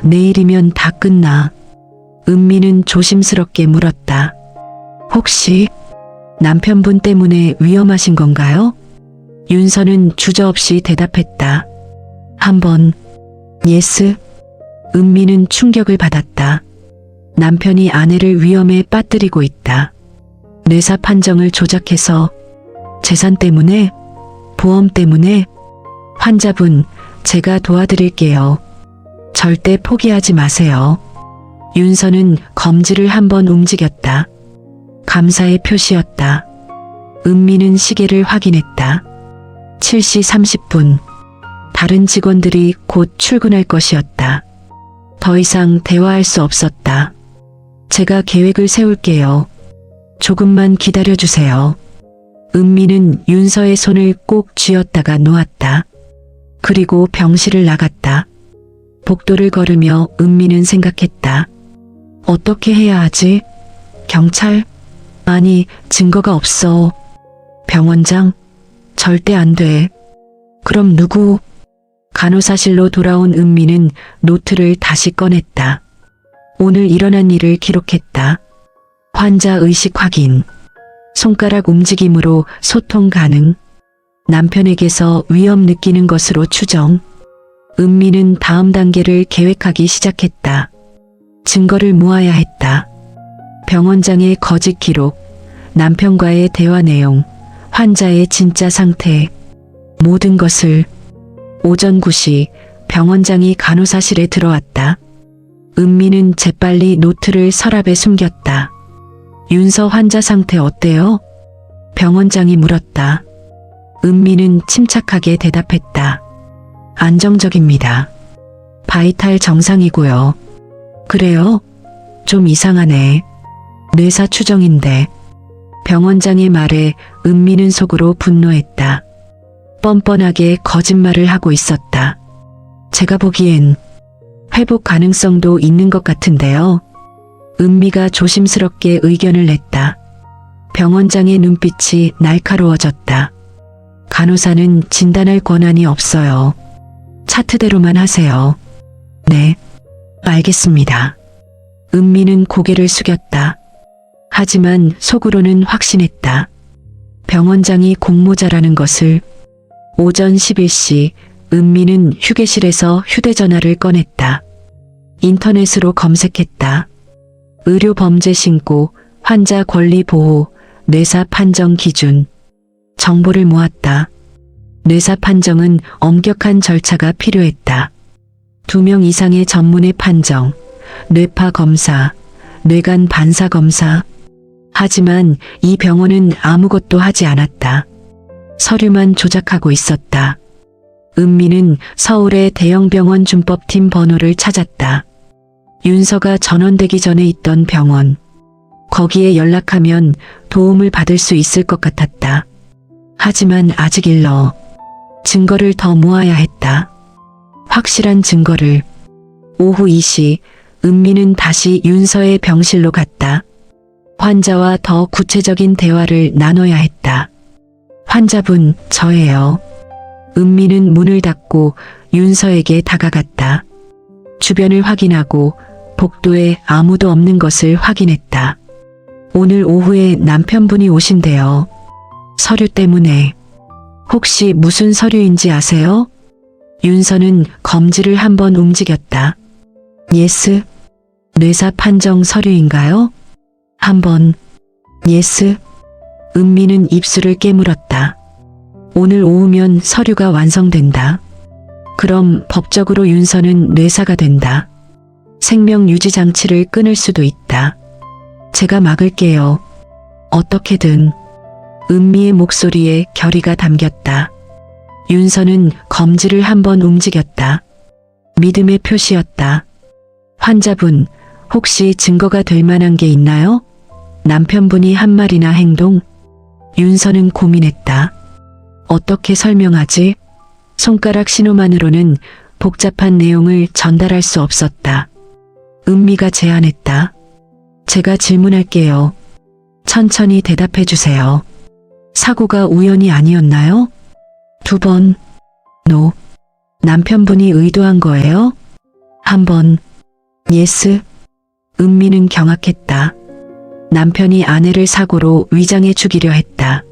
내일이면 다 끝나. 은미는 조심스럽게 물었다. 혹시 남편분 때문에 위험하신 건가요? 윤서는 주저없이 대답했다. 1번. 예스. 은미는 충격을 받았다. 남편이 아내를 위험에 빠뜨리고 있다. 뇌사 판정을 조작해서 재산 때문에? 보험 때문에? 환자분, 제가 도와드릴게요. 절대 포기하지 마세요. 윤서는 검지를 한번 움직였다. 감사의 표시였다. 은미는 시계를 확인했다. 7시 30분. 다른 직원들이 곧 출근할 것이었다. 더 이상 대화할 수 없었다. 제가 계획을 세울게요. 조금만 기다려주세요. 은미는 윤서의 손을 꼭 쥐었다가 놓았다. 그리고 병실을 나갔다. 복도를 걸으며 은미는 생각했다. 어떻게 해야 하지? 경찰? 아니, 증거가 없어. 병원장? 절대 안 돼. 그럼 누구? 간호사실로 돌아온 은미는 노트를 다시 꺼냈다. 오늘 일어난 일을 기록했다. 환자 의식 확인. 손가락 움직임으로 소통 가능. 남편에게서 위험 느끼는 것으로 추정. 은미는 다음 단계를 계획하기 시작했다. 증거를 모아야 했다. 병원장의 거짓 기록, 남편과의 대화 내용, 환자의 진짜 상태, 모든 것을. 오전 9시 병원장이 간호사실에 들어왔다. 은미는 재빨리 노트를 서랍에 숨겼다. 윤서 환자 상태 어때요? 병원장이 물었다. 은미는 침착하게 대답했다. 안정적입니다. 바이탈 정상이고요. 그래요? 좀 이상하네. 뇌사 추정인데. 병원장의 말에 은미는 속으로 분노했다. 뻔뻔하게 거짓말을 하고 있었다. 제가 보기엔 회복 가능성도 있는 것 같은데요. 은미가 조심스럽게 의견을 냈다. 병원장의 눈빛이 날카로워졌다. 간호사는 진단할 권한이 없어요. 차트대로만 하세요. 네, 알겠습니다. 은미는 고개를 숙였다. 하지만 속으로는 확신했다. 병원장이 공모자라는 것을. 오전 11시 은미는 휴게실에서 휴대전화를 꺼냈다. 인터넷으로 검색했다. 의료 범죄 신고, 환자 권리 보호, 뇌사 판정 기준. 정보를 모았다. 뇌사 판정은 엄격한 절차가 필요했다. 2명 이상의 전문의 판정, 뇌파 검사, 뇌간 반사 검사. 하지만 이 병원은 아무것도 하지 않았다. 서류만 조작하고 있었다. 은미는 서울의 대형병원 준법팀 번호를 찾았다. 윤서가 전원되기 전에 있던 병원. 거기에 연락하면 도움을 받을 수 있을 것 같았다. 하지만 아직 일러. 증거를 더 모아야 했다. 확실한 증거를. 오후 2시 은미는 다시 윤서의 병실로 갔다. 환자와 더 구체적인 대화를 나눠야 했다. 환자분, 저예요. 은미는 문을 닫고 윤서에게 다가갔다. 주변을 확인하고 복도에 아무도 없는 것을 확인했다. 오늘 오후에 남편분이 오신대요. 서류 때문에. 혹시 무슨 서류인지 아세요? 윤서는 검지를 한번 움직였다. 예스. 뇌사 판정 서류인가요? 한번. 예스. 은미는 입술을 깨물었다. 오늘 오후면 서류가 완성된다. 그럼 법적으로 윤서는 뇌사가 된다. 생명 유지 장치를 끊을 수도 있다. 제가 막을게요. 어떻게든. 은미의 목소리에 결의가 담겼다. 윤서는 검지를 한번 움직였다. 믿음의 표시였다. 환자분, 혹시 증거가 될 만한 게 있나요? 남편분이 한 말이나 행동? 윤서는 고민했다. 어떻게 설명하지? 손가락 신호만으로는 복잡한 내용을 전달할 수 없었다. 은미가 제안했다. 제가 질문할게요. 천천히 대답해 주세요. 사고가 우연이 아니었나요? 2번. 노. 남편분이 의도한 거예요? 한 번. 예스. 은미는 경악했다. 남편이 아내를 사고로 위장해 죽이려 했다.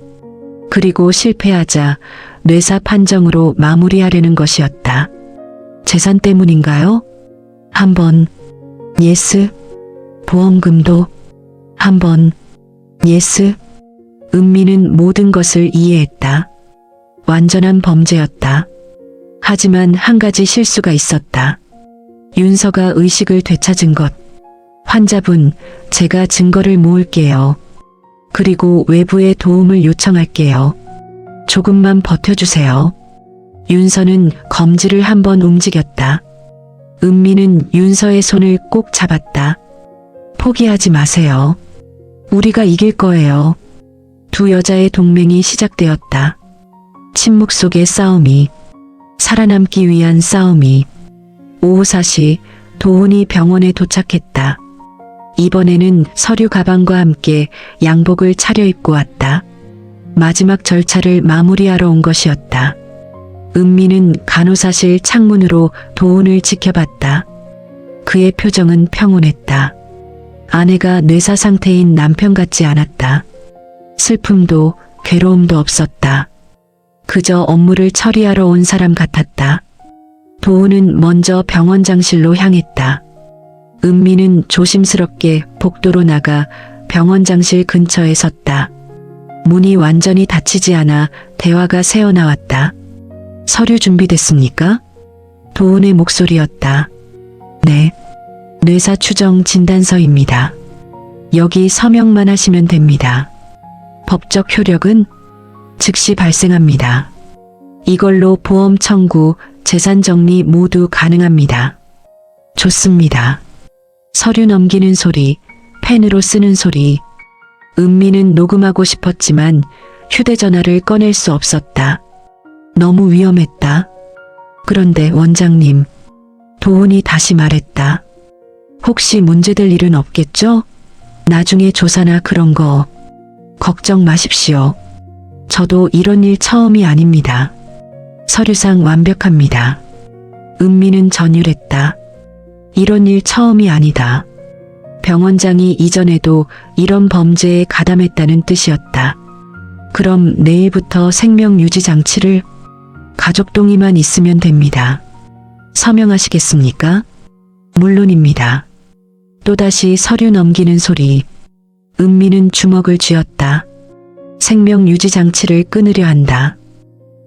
그리고 실패하자 뇌사 판정으로 마무리하려는 것이었다. 재산 때문인가요? 한 번. 예스. 보험금도. 한 번. 예스. 은미는 모든 것을 이해했다. 완전한 범죄였다. 하지만 한 가지 실수가 있었다. 윤서가 의식을 되찾은 것. 환자분, 제가 증거를 모을게요. 그리고 외부의 도움을 요청할게요. 조금만 버텨주세요. 윤서는 검지를 한번 움직였다. 은미는 윤서의 손을 꼭 잡았다. 포기하지 마세요. 우리가 이길 거예요. 두 여자의 동맹이 시작되었다. 침묵 속의 싸움이, 살아남기 위한 싸움이. 오후 4시 도훈이 병원에 도착했다. 이번에는 서류 가방과 함께 양복을 차려입고 왔다. 마지막 절차를 마무리하러 온 것이었다. 은미는 간호사실 창문으로 도훈을 지켜봤다. 그의 표정은 평온했다. 아내가 뇌사 상태인 남편 같지 않았다. 슬픔도 괴로움도 없었다. 그저 업무를 처리하러 온 사람 같았다. 도훈은 먼저 병원장실로 향했다. 은미는 조심스럽게 복도로 나가 병원장실 근처에 섰다. 문이 완전히 닫히지 않아 대화가 새어나왔다. 서류 준비됐습니까? 도훈의 목소리였다. 네. 뇌사 추정 진단서입니다. 여기 서명만 하시면 됩니다. 법적 효력은 즉시 발생합니다. 이걸로 보험 청구, 재산 정리 모두 가능합니다. 좋습니다. 서류 넘기는 소리, 펜으로 쓰는 소리. 은미는 녹음하고 싶었지만 휴대전화를 꺼낼 수 없었다. 너무 위험했다. 그런데 원장님, 도훈이 다시 말했다. 혹시 문제될 일은 없겠죠? 나중에 조사나 그런 거 걱정 마십시오. 저도 이런 일 처음이 아닙니다. 서류상 완벽합니다. 은미는 전율했다. 이런 일 처음이 아니다. 병원장이 이전에도 이런 범죄에 가담했다는 뜻이었다. 그럼 내일부터 생명 유지 장치를 가족 동의만 있으면 됩니다. 서명하시겠습니까? 물론입니다. 또다시 서류 넘기는 소리. 은미는 주먹을 쥐었다. 생명 유지 장치를 끊으려 한다.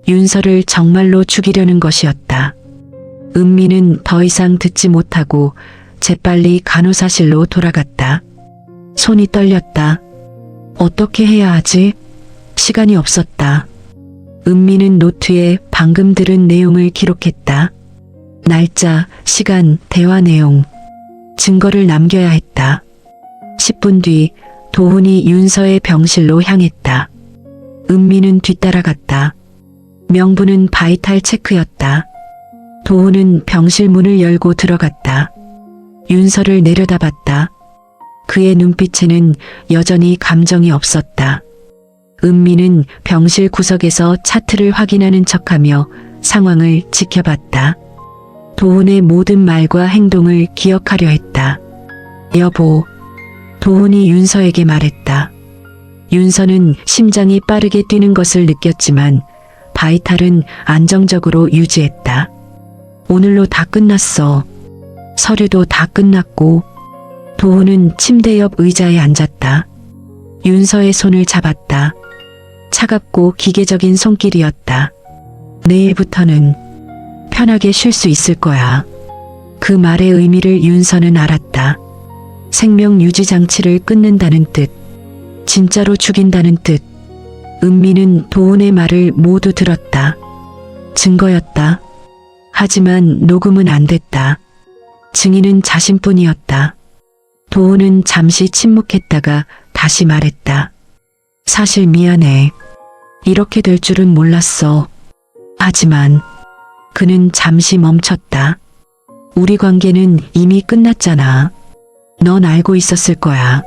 윤서를 정말로 죽이려는 것이었다. 은미는 더 이상 듣지 못하고 재빨리 간호사실로 돌아갔다. 손이 떨렸다. 어떻게 해야 하지? 시간이 없었다. 은미는 노트에 방금 들은 내용을 기록했다. 날짜, 시간, 대화 내용, 증거를 남겨야 했다. 10분 뒤 도훈이 윤서의 병실로 향했다. 은미는 뒤따라갔다. 명부는 바이탈 체크였다. 도훈은 병실 문을 열고 들어갔다. 윤서를 내려다봤다. 그의 눈빛에는 여전히 감정이 없었다. 은미는 병실 구석에서 차트를 확인하는 척하며 상황을 지켜봤다. 도훈의 모든 말과 행동을 기억하려 했다. 여보, 도훈이 윤서에게 말했다. 윤서는 심장이 빠르게 뛰는 것을 느꼈지만 바이탈은 안정적으로 유지했다. 오늘로 다 끝났어. 서류도 다 끝났고. 도훈은 침대 옆 의자에 앉았다. 윤서의 손을 잡았다. 차갑고 기계적인 손길이었다. 내일부터는 편하게 쉴 수 있을 거야. 그 말의 의미를 윤서는 알았다. 생명 유지 장치를 끊는다는 뜻. 진짜로 죽인다는 뜻. 은미는 도훈의 말을 모두 들었다. 증거였다. 하지만 녹음은 안 됐다. 증인은 자신뿐이었다. 도훈은 잠시 침묵했다가 다시 말했다. 사실 미안해. 이렇게 될 줄은 몰랐어. 하지만 그는 잠시 멈췄다. 우리 관계는 이미 끝났잖아. 넌 알고 있었을 거야.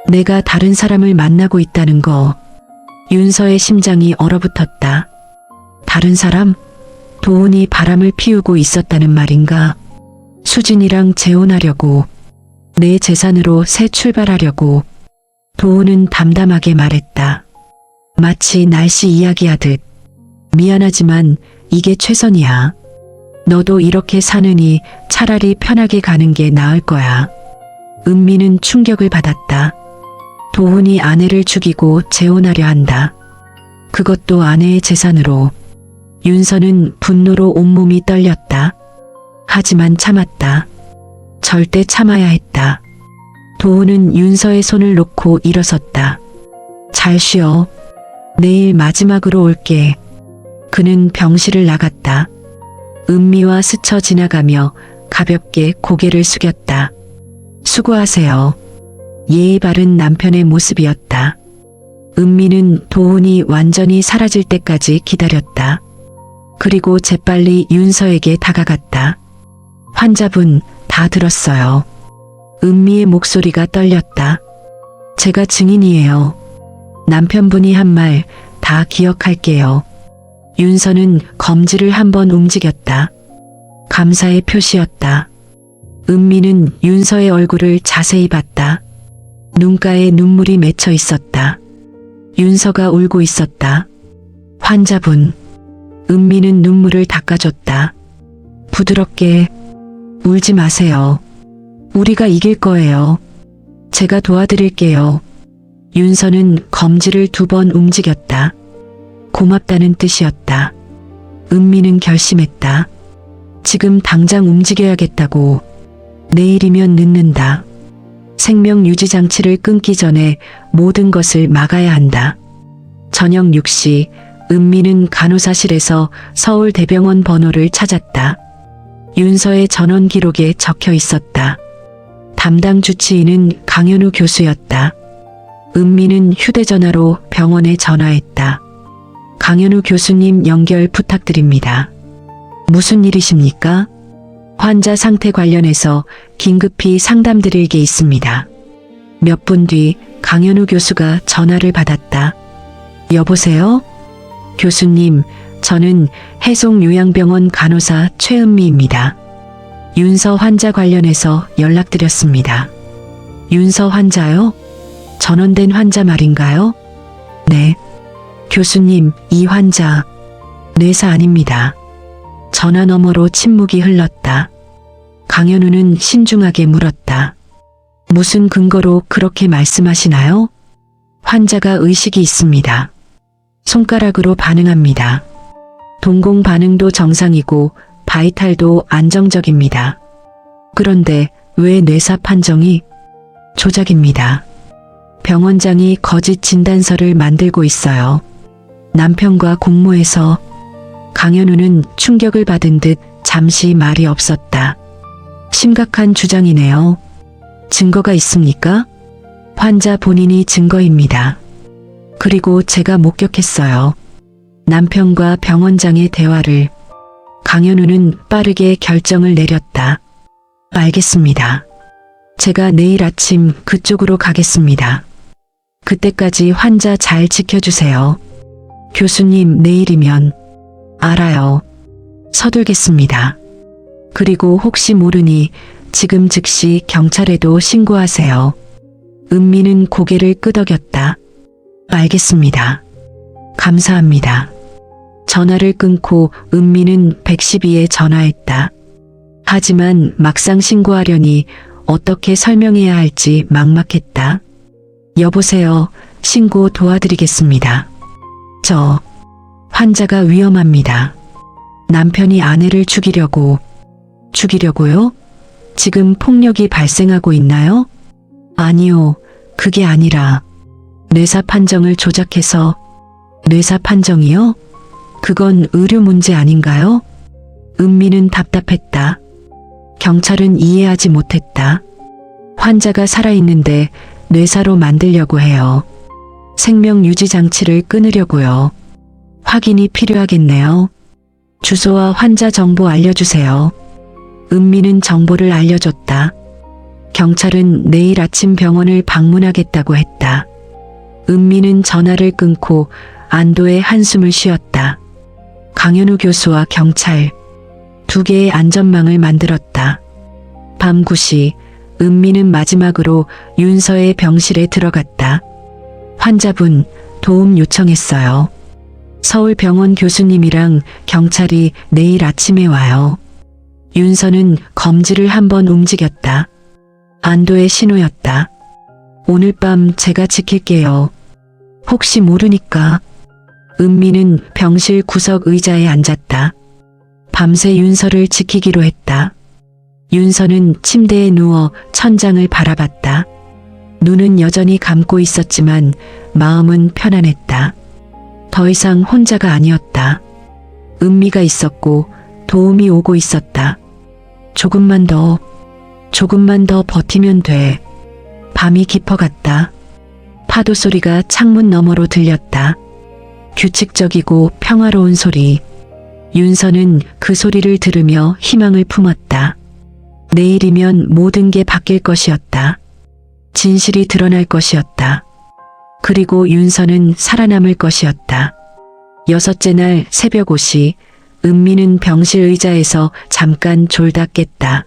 내가 다른 사람을 만나고 있다는 거. 윤서의 심장이 얼어붙었다. 다른 사람? 도훈이 바람을 피우고 있었다는 말인가? 수진이랑 재혼하려고, 내 재산으로 새 출발하려고. 도훈은 담담하게 말했다. 마치 날씨 이야기하듯. 미안하지만 이게 최선이야. 너도 이렇게 사느니 차라리 편하게 가는 게 나을 거야. 은미는 충격을 받았다. 도훈이 아내를 죽이고 재혼하려 한다. 그것도 아내의 재산으로. 윤서는 분노로 온몸이 떨렸다. 하지만 참았다. 절대 참아야 했다. 도훈은 윤서의 손을 놓고 일어섰다. 잘 쉬어. 내일 마지막으로 올게. 그는 병실을 나갔다. 은미와 스쳐 지나가며 가볍게 고개를 숙였다. 수고하세요. 예의 바른 남편의 모습이었다. 은미는 도훈이 완전히 사라질 때까지 기다렸다. 그리고 재빨리 윤서에게 다가갔다. 환자분 다 들었어요. 은미의 목소리가 떨렸다. 제가 증인이에요. 남편분이 한 말 다 기억할게요. 윤서는 검지를 한번 움직였다. 감사의 표시였다. 은미는 윤서의 얼굴을 자세히 봤다. 눈가에 눈물이 맺혀 있었다. 윤서가 울고 있었다. 환자분. 은미는 눈물을 닦아줬다. 부드럽게 울지 마세요. 우리가 이길 거예요. 제가 도와드릴게요. 윤서는 검지를 2번 움직였다. 고맙다는 뜻이었다. 은미는 결심했다. 지금 당장 움직여야겠다고. 내일이면 늦는다. 생명 유지 장치를 끊기 전에 모든 것을 막아야 한다. 저녁 6시 은미는 간호사실에서 서울대병원 번호를 찾았다. 윤서의 전원 기록에 적혀 있었다. 담당 주치의는 강현우 교수였다. 은미는 휴대전화로 병원에 전화했다. 강현우 교수님 연결 부탁드립니다. 무슨 일이십니까? 환자 상태 관련해서 긴급히 상담드릴 게 있습니다. 몇 분 뒤 강현우 교수가 전화를 받았다. 여보세요? 교수님, 저는 해송요양병원 간호사 최은미입니다. 윤서 환자 관련해서 연락드렸습니다. 윤서 환자요? 전원된 환자 말인가요? 네. 교수님, 이 환자 뇌사 아닙니다. 전화 너머로 침묵이 흘렀다. 강현우는 신중하게 물었다. 무슨 근거로 그렇게 말씀하시나요? 환자가 의식이 있습니다. 손가락으로 반응합니다. 동공 반응도 정상이고 바이탈도 안정적입니다. 그런데 왜 뇌사 판정이 조작입니다. 병원장이 거짓 진단서를 만들고 있어요. 남편과 공모해서. 강현우는 충격을 받은 듯 잠시 말이 없었다. 심각한 주장이네요. 증거가 있습니까? 환자 본인이 증거입니다. 그리고 제가 목격했어요. 남편과 병원장의 대화를. 강현우는 빠르게 결정을 내렸다. 알겠습니다. 제가 내일 아침 그쪽으로 가겠습니다. 그때까지 환자 잘 지켜주세요. 교수님, 내일이면. 알아요. 서둘겠습니다. 그리고 혹시 모르니 지금 즉시 경찰에도 신고하세요. 은미는 고개를 끄덕였다. 알겠습니다. 감사합니다. 전화를 끊고 은미는 112에 전화했다. 하지만 막상 신고하려니 어떻게 설명해야 할지 막막했다. 여보세요. 신고 도와드리겠습니다. 환자가 위험합니다. 남편이 아내를 죽이려고요? 지금 폭력이 발생하고 있나요? 아니요. 그게 아니라 뇌사 판정을 조작해서. 뇌사 판정이요? 그건 의료 문제 아닌가요? 은미는 답답했다. 경찰은 이해하지 못했다. 환자가 살아있는데 뇌사로 만들려고 해요. 생명 유지 장치를 끊으려고요. 확인이 필요하겠네요. 주소와 환자 정보 알려주세요. 은미는 정보를 알려줬다. 경찰은 내일 아침 병원을 방문하겠다고 했다. 은미는 전화를 끊고 안도의 한숨을 쉬었다. 강현우 교수와 경찰, 2개의 안전망을 만들었다. 밤 9시 은미는 마지막으로 윤서의 병실에 들어갔다. 환자분, 도움 요청했어요. 서울병원 교수님이랑 경찰이 내일 아침에 와요. 윤서는 검지를 1번 움직였다. 안도의 신호였다. 오늘 밤 제가 지킬게요. 혹시 모르니까. 은미는 병실 구석 의자에 앉았다. 밤새 윤서를 지키기로 했다. 윤서는 침대에 누워 천장을 바라봤다. 눈은 여전히 감고 있었지만 마음은 편안했다. 더 이상 혼자가 아니었다. 은미가 있었고 도움이 오고 있었다. 조금만 더 버티면 돼. 밤이 깊어갔다. 파도 소리가 창문 너머로 들렸다. 규칙적이고 평화로운 소리. 윤서는 그 소리를 들으며 희망을 품었다. 내일이면 모든 게 바뀔 것이었다. 진실이 드러날 것이었다. 그리고 윤서는 살아남을 것이었다. 6째 날 새벽 5시 은미는 병실 의자에서 잠깐 졸다 깼다.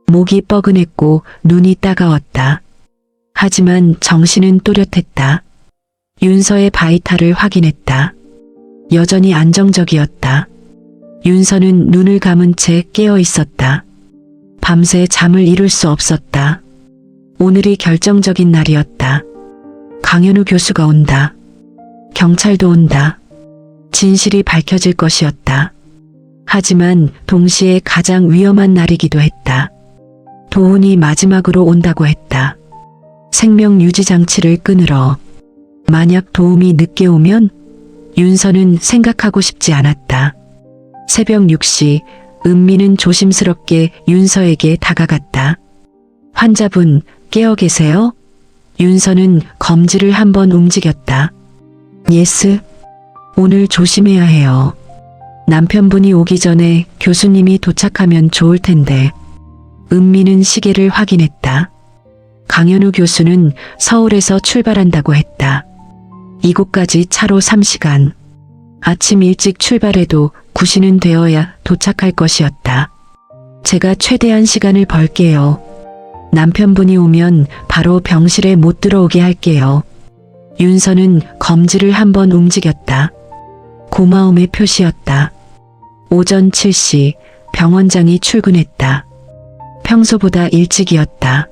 목이 뻐근했고 눈이 따가웠다. 하지만 정신은 또렷했다. 윤서의 바이탈을 확인했다. 여전히 안정적이었다. 윤서는 눈을 감은 채 깨어 있었다. 밤새 잠을 이룰 수 없었다. 오늘이 결정적인 날이었다. 강현우 교수가 온다. 경찰도 온다. 진실이 밝혀질 것이었다. 하지만 동시에 가장 위험한 날이기도 했다. 도훈이 마지막으로 온다고 했다. 생명 유지 장치를 끊으러. 만약 도움이 늦게 오면 윤서는 생각하고 싶지 않았다. 새벽 6시 은미는 조심스럽게 윤서에게 다가갔다. 환자분 깨어 계세요? 윤서는 검지를 한번 움직였다. 예스. 오늘 조심해야 해요. 남편분이 오기 전에 교수님이 도착하면 좋을 텐데. 은미는 시계를 확인했다. 강현우 교수는 서울에서 출발한다고 했다. 이곳까지 차로 3시간. 아침 일찍 출발해도 9시는 되어야 도착할 것이었다. 제가 최대한 시간을 벌게요. 남편분이 오면 바로 병실에 못 들어오게 할게요. 윤서는 검지를 한번 움직였다. 고마움의 표시였다. 오전 7시 병원장이 출근했다. 평소보다 일찍이었다.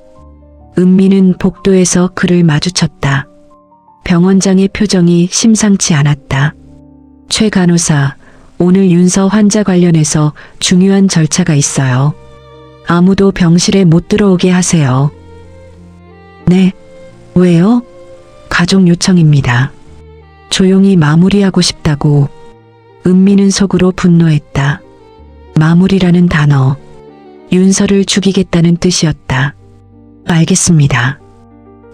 은미는 복도에서 그를 마주쳤다. 병원장의 표정이 심상치 않았다. 최 간호사, 오늘 윤서 환자 관련해서 중요한 절차가 있어요. 아무도 병실에 못 들어오게 하세요. 네. 왜요? 가족 요청입니다. 조용히 마무리하고 싶다고. 은미는 속으로 분노했다. 마무리라는 단어. 윤서를 죽이겠다는 뜻이었다. 알겠습니다.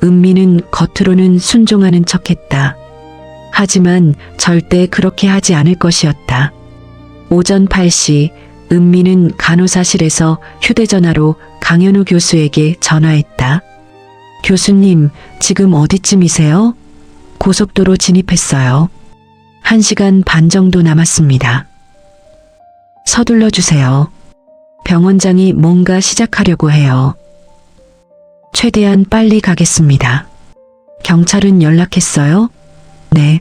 은미는 겉으로는 순종하는 척했다. 하지만 절대 그렇게 하지 않을 것이었다. 오전 8시 은미는 간호사실에서 휴대전화로 강현우 교수에게 전화했다. 교수님, 지금 어디쯤이세요? 고속도로 진입했어요. 1시간 반 정도 남았습니다. 서둘러 주세요. 병원장이 뭔가 시작하려고 해요. 최대한 빨리 가겠습니다. 경찰은 연락했어요? 네.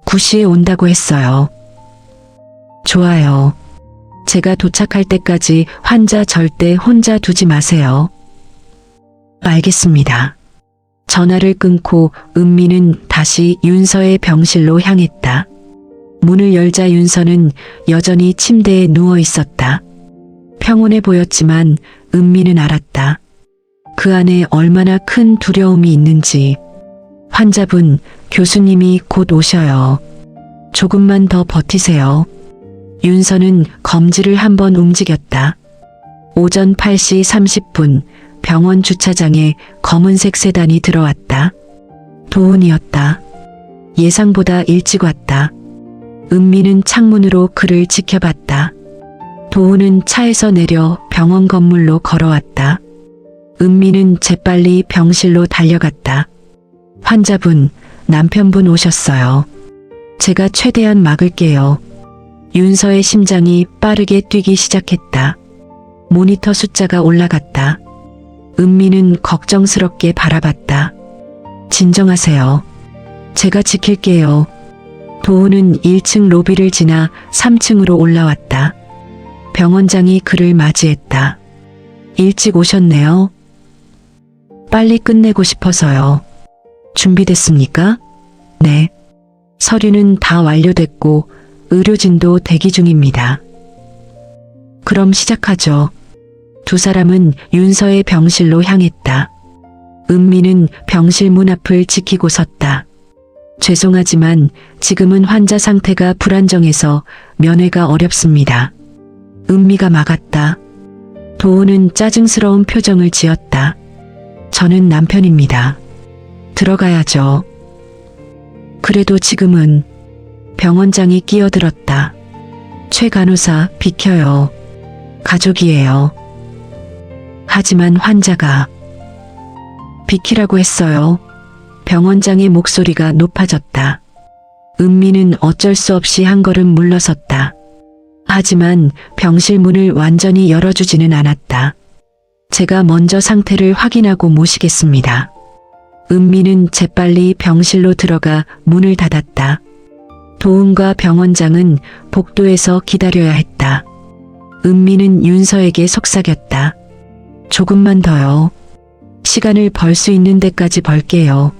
9시에 온다고 했어요. 좋아요. 제가 도착할 때까지 환자 절대 혼자 두지 마세요. 알겠습니다. 전화를 끊고 은미는 다시 윤서의 병실로 향했다. 문을 열자 윤서는 여전히 침대에 누워 있었다. 평온해 보였지만 은미는 알았다. 그 안에 얼마나 큰 두려움이 있는지. 환자분, 교수님이 곧 오셔요. 조금만 더 버티세요. 윤서는 검지를 한번 움직였다. 오전 8시 30분 병원 주차장에 검은색 세단이 들어왔다. 도훈이었다. 예상보다 일찍 왔다. 은미는 창문으로 그를 지켜봤다. 도훈은 차에서 내려 병원 건물로 걸어왔다. 은미는 재빨리 병실로 달려갔다. 환자분, 남편분 오셨어요. 제가 최대한 막을게요. 윤서의 심장이 빠르게 뛰기 시작했다. 모니터 숫자가 올라갔다. 은미는 걱정스럽게 바라봤다. 진정하세요. 제가 지킬게요. 도훈은 1층 로비를 지나 3층으로 올라왔다. 병원장이 그를 맞이했다. 일찍 오셨네요. 빨리 끝내고 싶어서요. 준비됐습니까? 네. 서류는 다 완료됐고 의료진도 대기 중입니다. 그럼 시작하죠. 두 사람은 윤서의 병실로 향했다. 은미는 병실 문 앞을 지키고 섰다. 죄송하지만 지금은 환자 상태가 불안정해서 면회가 어렵습니다. 은미가 막았다. 도훈은 짜증스러운 표정을 지었다. 저는 남편입니다. 들어가야죠. 그래도 지금은. 병원장이 끼어들었다. 최 간호사, 비켜요. 가족이에요. 하지만 환자가. 비키라고 했어요. 병원장의 목소리가 높아졌다. 은미는 어쩔 수 없이 한 걸음 물러섰다. 하지만 병실 문을 완전히 열어주지는 않았다. 제가 먼저 상태를 확인하고 모시겠습니다. 은미는 재빨리 병실로 들어가 문을 닫았다. 도훈과 병원장은 복도에서 기다려야 했다. 은미는 윤서에게 속삭였다. 조금만 더요. 시간을 벌 수 있는 데까지 벌게요.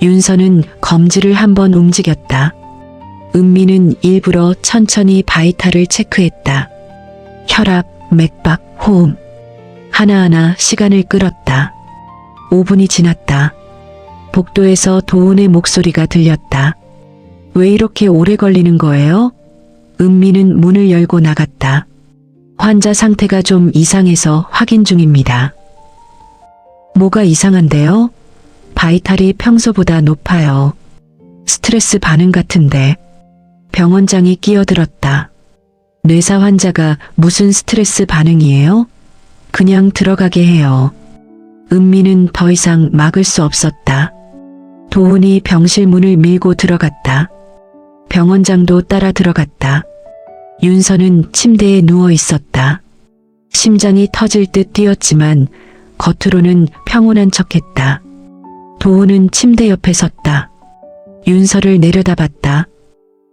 윤서는 검지를 한번 움직였다. 은미는 일부러 천천히 바이탈을 체크했다. 혈압, 맥박, 호흡. 하나하나 시간을 끌었다. 5분이 지났다. 복도에서 도훈의 목소리가 들렸다. 왜 이렇게 오래 걸리는 거예요? 은미는 문을 열고 나갔다. 환자 상태가 좀 이상해서 확인 중입니다. 뭐가 이상한데요? 바이탈이 평소보다 높아요. 스트레스 반응 같은데. 병원장이 끼어들었다. 뇌사 환자가 무슨 스트레스 반응이에요? 그냥 들어가게 해요. 은미는 더 이상 막을 수 없었다. 도훈이 병실 문을 밀고 들어갔다. 병원장도 따라 들어갔다. 윤서는 침대에 누워 있었다. 심장이 터질 듯 뛰었지만 겉으로는 평온한 척했다. 도훈은 침대 옆에 섰다. 윤서를 내려다봤다.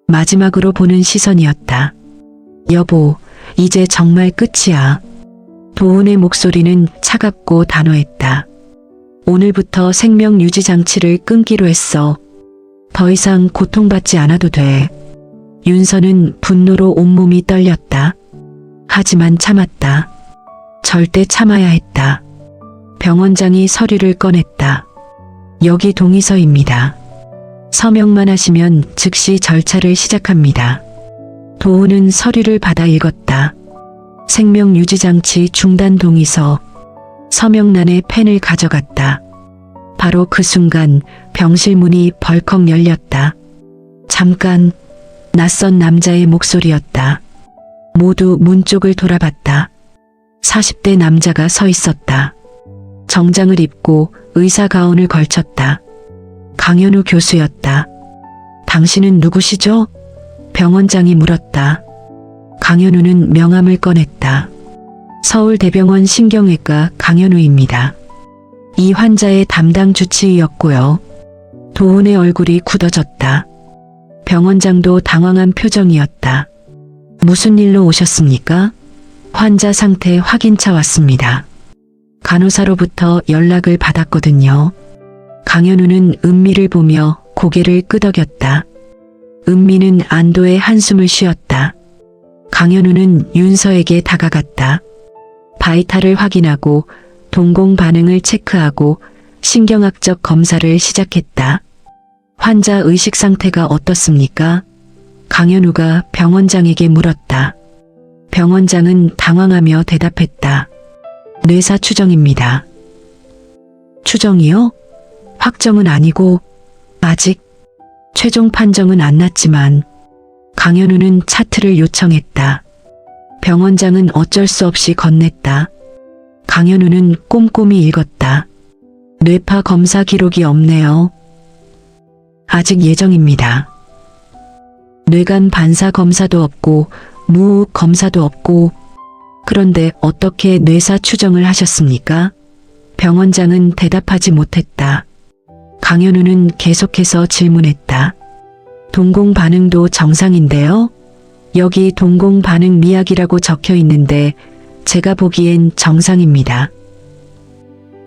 마지막으로 보는 시선이었다. 여보, 이제 정말 끝이야. 도훈의 목소리는 차갑고 단호했다. 오늘부터 생명 유지 장치를 끊기로 했어. 더 이상 고통받지 않아도 돼. 윤서는 분노로 온몸이 떨렸다. 하지만 참았다. 절대 참아야 했다. 병원장이 서류를 꺼냈다. 여기 동의서입니다. 서명만 하시면 즉시 절차를 시작합니다. 도훈은 서류를 받아 읽었다. 생명유지장치 중단 동의서. 서명란에 펜을 가져갔다. 바로 그 순간 병실 문이 벌컥 열렸다. 잠깐, 낯선 남자의 목소리였다. 모두 문 쪽을 돌아봤다. 40대 남자가 서 있었다. 정장을 입고 의사 가운을 걸쳤다. 강현우 교수였다. 당신은 누구시죠? 병원장이 물었다. 강현우는 명함을 꺼냈다. 서울대병원 신경외과 강현우입니다. 이 환자의 담당 주치의였고요. 도훈의 얼굴이 굳어졌다. 병원장도 당황한 표정이었다. 무슨 일로 오셨습니까? 환자 상태 확인차 왔습니다. 간호사로부터 연락을 받았거든요. 강현우는 은미를 보며 고개를 끄덕였다. 은미는 안도의 한숨을 쉬었다. 강현우는 윤서에게 다가갔다. 바이탈을 확인하고 동공 반응을 체크하고 신경학적 검사를 시작했다. 환자 의식 상태가 어떻습니까? 강현우가 병원장에게 물었다. 병원장은 당황하며 대답했다. 뇌사 추정입니다. 추정이요? 확정은 아니고 아직 최종 판정은 안 났지만 강현우는 차트를 요청했다. 병원장은 어쩔 수 없이 건넸다. 강현우는 꼼꼼히 읽었다. 뇌파 검사 기록이 없네요. 아직 예정입니다. 뇌간 반사 검사도 없고 무호흡 검사도 없고 그런데 어떻게 뇌사 추정을 하셨습니까? 병원장은 대답하지 못했다. 강현우는 계속해서 질문했다. 동공 반응도 정상인데요? 여기 동공 반응 미약이라고 적혀 있는데 제가 보기엔 정상입니다.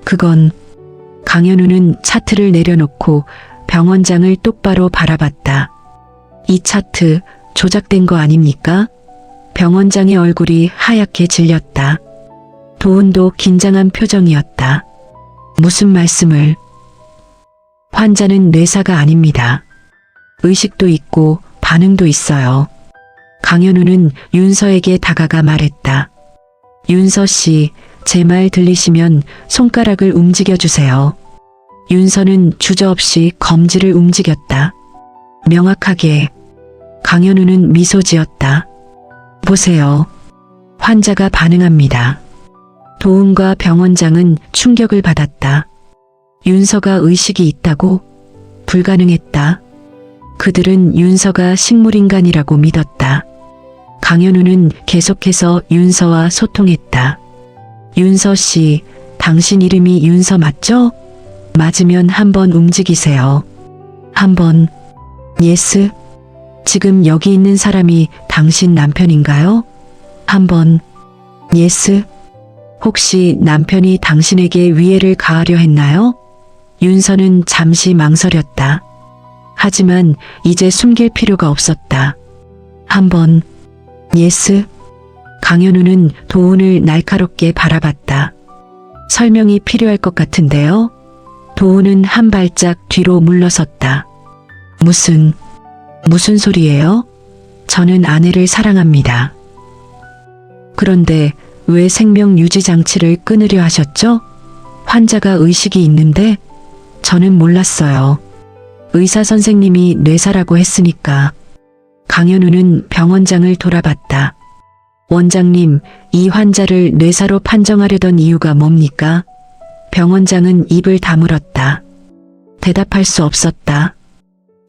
그건 강현우는 차트를 내려놓고 병원장을 똑바로 바라봤다. 이 차트 조작된 거 아닙니까? 병원장의 얼굴이 하얗게 질렸다. 도훈도 긴장한 표정이었다. 무슨 말씀을? 환자는 뇌사가 아닙니다. 의식도 있고 반응도 있어요. 강현우는 윤서에게 다가가 말했다. 윤서 씨, 제 말 들리시면 손가락을 움직여 주세요. 윤서는 주저없이 검지를 움직였다. 명확하게. 강현우는 미소 지었다. 보세요. 환자가 반응합니다. 도훈과 병원장은 충격을 받았다. 윤서가 의식이 있다고? 불가능했다. 그들은 윤서가 식물인간이라고 믿었다. 강현우는 계속해서 윤서와 소통했다. 윤서 씨, 당신 이름이 윤서 맞죠? 맞으면 한번 움직이세요. 한번. 예스. 지금 여기 있는 사람이 당신 남편인가요? 한번. 예스. 혹시 남편이 당신에게 위해를 가하려 했나요? 윤서는 잠시 망설였다. 하지만 이제 숨길 필요가 없었다. 한번 예스? 강현우는 도훈을 날카롭게 바라봤다. 설명이 필요할 것 같은데요? 도훈은 한 발짝 뒤로 물러섰다. 무슨 소리예요? 저는 아내를 사랑합니다. 그런데 왜 생명 유지 장치를 끊으려 하셨죠? 환자가 의식이 있는데 저는 몰랐어요. 의사 선생님이 뇌사라고 했으니까. 강현우는 병원장을 돌아봤다. 원장님, 이 환자를 뇌사로 판정하려던 이유가 뭡니까? 병원장은 입을 다물었다. 대답할 수 없었다.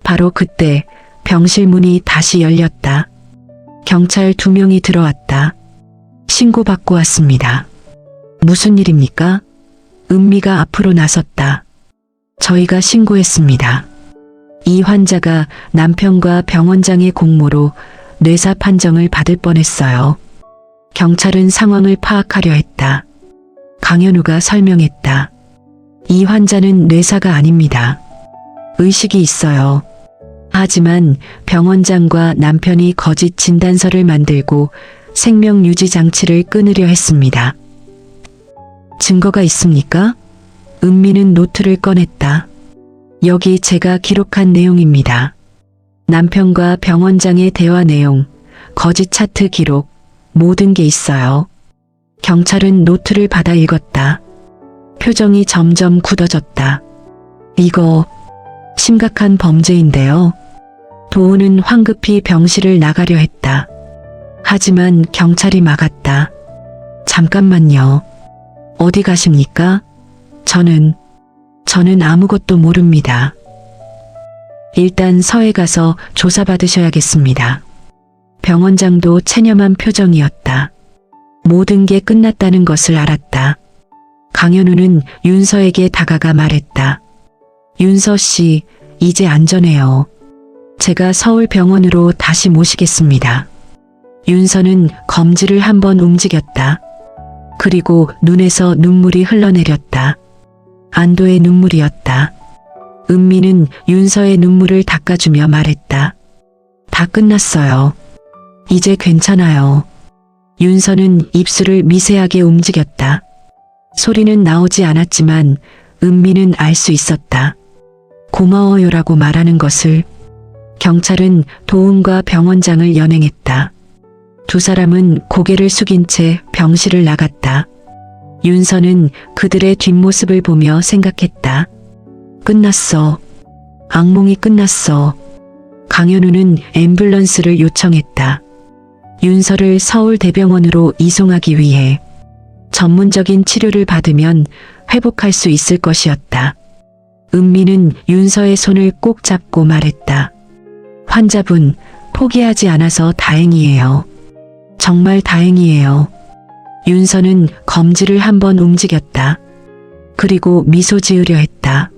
바로 그때 병실 문이 다시 열렸다. 경찰 2명이 들어왔다. 신고받고 왔습니다. 무슨 일입니까? 은미가 앞으로 나섰다. 저희가 신고했습니다. 이 환자가 남편과 병원장의 공모로 뇌사 판정을 받을 뻔했어요. 경찰은 상황을 파악하려 했다. 강현우가 설명했다. 이 환자는 뇌사가 아닙니다. 의식이 있어요. 하지만 병원장과 남편이 거짓 진단서를 만들고 생명 유지 장치를 끊으려 했습니다. 증거가 있습니까? 은미는 노트를 꺼냈다. 여기 제가 기록한 내용입니다. 남편과 병원장의 대화 내용, 거짓 차트 기록, 모든 게 있어요. 경찰은 노트를 받아 읽었다. 표정이 점점 굳어졌다. 이거 심각한 범죄인데요. 도훈은 황급히 병실을 나가려 했다. 하지만 경찰이 막았다. 잠깐만요. 어디 가십니까? 저는 아무것도 모릅니다. 일단 서에 가서 조사받으셔야겠습니다. 병원장도 체념한 표정이었다. 모든 게 끝났다는 것을 알았다. 강현우는 윤서에게 다가가 말했다. 윤서 씨, 이제 안전해요. 제가 서울병원으로 다시 모시겠습니다. 윤서는 검지를 한번 움직였다. 그리고 눈에서 눈물이 흘러내렸다. 안도의 눈물이었다. 은미는 윤서의 눈물을 닦아주며 말했다. 다 끝났어요. 이제 괜찮아요. 윤서는 입술을 미세하게 움직였다. 소리는 나오지 않았지만 은미는 알 수 있었다. 고마워요라고 말하는 것을. 경찰은 도훈과 병원장을 연행했다. 두 사람은 고개를 숙인 채 병실을 나갔다. 윤서는 그들의 뒷모습을 보며 생각했다. 끝났어. 악몽이 끝났어. 강현우는 앰뷸런스를 요청했다. 윤서를 서울대병원으로 이송하기 위해 전문적인 치료를 받으면 회복할 수 있을 것이었다. 은미는 윤서의 손을 꼭 잡고 말했다. 환자분, 포기하지 않아서 다행이에요. 정말 다행이에요. 윤서는 검지를 한번 움직였다. 그리고 미소 지으려 했다.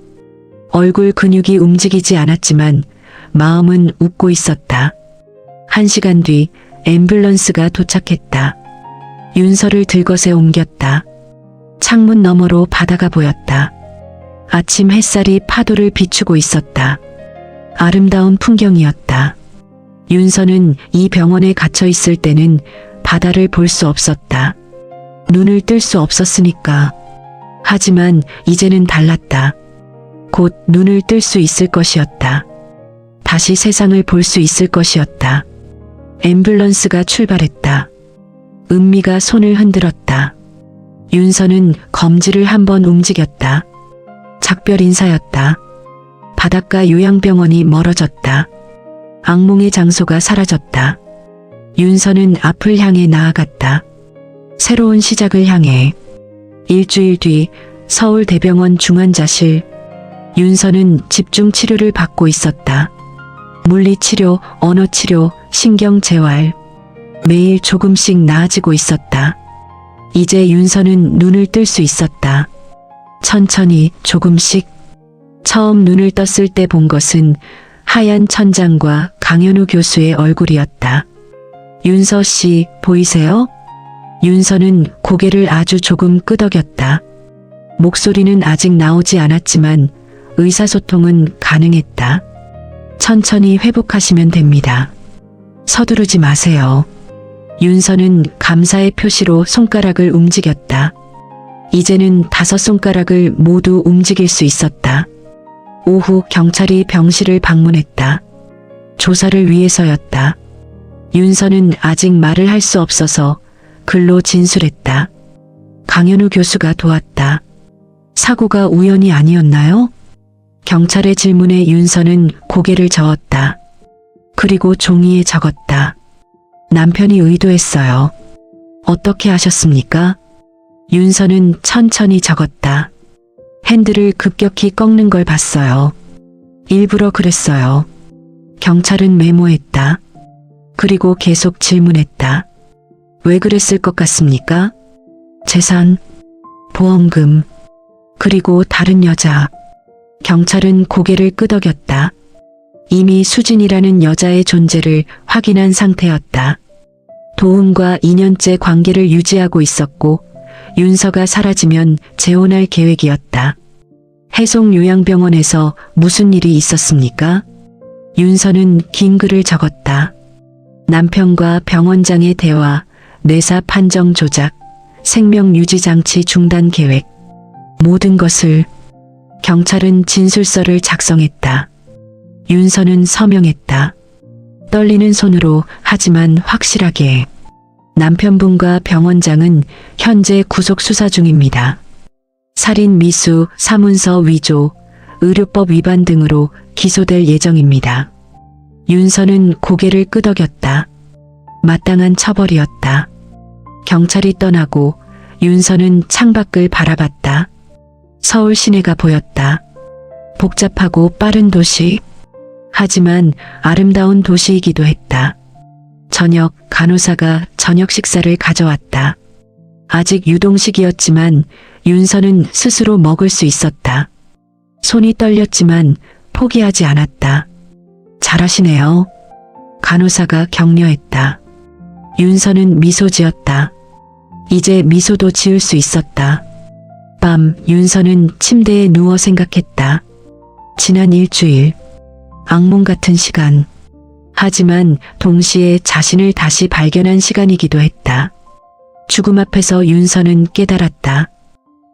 얼굴 근육이 움직이지 않았지만 마음은 웃고 있었다. 1시간 뒤 앰뷸런스가 도착했다. 윤서를 들것에 옮겼다. 창문 너머로 바다가 보였다. 아침 햇살이 파도를 비추고 있었다. 아름다운 풍경이었다. 윤서는 이 병원에 갇혀 있을 때는 바다를 볼 수 없었다. 눈을 뜰 수 없었으니까. 하지만 이제는 달랐다. 곧 눈을 뜰 수 있을 것이었다. 다시 세상을 볼 수 있을 것이었다. 앰뷸런스가 출발했다. 은미가 손을 흔들었다. 윤서는 검지를 한번 움직였다. 작별 인사였다. 바닷가 요양병원이 멀어졌다. 악몽의 장소가 사라졌다. 윤서는 앞을 향해 나아갔다. 새로운 시작을 향해. 일주일 뒤 서울대병원 중환자실. 윤서는 집중 치료를 받고 있었다. 물리치료, 언어치료, 신경재활. 매일 조금씩 나아지고 있었다. 이제 윤서는 눈을 뜰 수 있었다. 천천히, 조금씩. 처음 눈을 떴을 때 본 것은 하얀 천장과 강현우 교수의 얼굴이었다. 윤서 씨, 보이세요? 윤서는 고개를 아주 조금 끄덕였다. 목소리는 아직 나오지 않았지만 의사소통은 가능했다. 천천히 회복하시면 됩니다. 서두르지 마세요. 윤서는 감사의 표시로 손가락을 움직였다. 이제는 5손가락을 모두 움직일 수 있었다. 오후 경찰이 병실을 방문했다. 조사를 위해서였다. 윤서는 아직 말을 할 수 없어서 글로 진술했다. 강현우 교수가 도왔다. 사고가 우연이 아니었나요? 경찰의 질문에 윤서는 고개를 저었다. 그리고 종이에 적었다. 남편이 의도했어요. 어떻게 하셨습니까? 윤서는 천천히 적었다. 핸들을 급격히 꺾는 걸 봤어요. 일부러 그랬어요. 경찰은 메모했다. 그리고 계속 질문했다. 왜 그랬을 것 같습니까? 재산, 보험금, 그리고 다른 여자. 경찰은 고개를 끄덕였다. 이미 수진이라는 여자의 존재를 확인한 상태였다. 도훈과 2년째 관계를 유지하고 있었고 윤서가 사라지면 재혼할 계획이었다. 해송 요양병원에서 무슨 일이 있었습니까? 윤서는 긴 글을 적었다. 남편과 병원장의 대화, 뇌사 판정 조작, 생명 유지 장치 중단 계획. 모든 것을. 경찰은 진술서를 작성했다. 윤서는 서명했다. 떨리는 손으로 하지만 확실하게. 남편분과 병원장은 현재 구속 수사 중입니다. 살인 미수, 사문서 위조, 의료법 위반 등으로 기소될 예정입니다. 윤서는 고개를 끄덕였다. 마땅한 처벌이었다. 경찰이 떠나고 윤서는 창밖을 바라봤다. 서울 시내가 보였다. 복잡하고 빠른 도시. 하지만 아름다운 도시이기도 했다. 저녁 간호사가 저녁 식사를 가져왔다. 아직 유동식이었지만 윤서는 스스로 먹을 수 있었다. 손이 떨렸지만 포기하지 않았다. 잘하시네요. 간호사가 격려했다. 윤서는 미소 지었다. 이제 미소도 지을 수 있었다. 밤 윤서는 침대에 누워 생각했다. 지난 일주일, 악몽 같은 시간. 하지만 동시에 자신을 다시 발견한 시간이기도 했다. 죽음 앞에서 윤서는 깨달았다.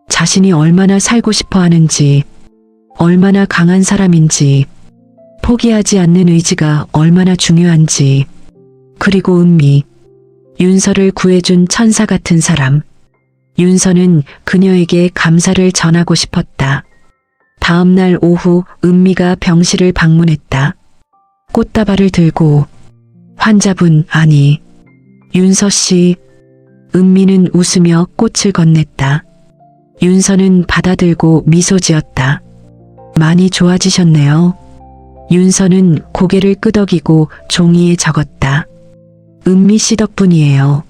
자신이 얼마나 살고 싶어 하는지, 얼마나 강한 사람인지, 포기하지 않는 의지가 얼마나 중요한지, 그리고 은미, 윤서를 구해준 천사 같은 사람. 윤서는 그녀에게 감사를 전하고 싶었다. 다음 날 오후 은미가 병실을 방문했다. 꽃다발을 들고. 환자분, 아니, 윤서 씨. 은미는 웃으며 꽃을 건넸다. 윤서는 받아들고 미소 지었다. 많이 좋아지셨네요. 윤서는 고개를 끄덕이고 종이에 적었다. 은미 씨 덕분이에요.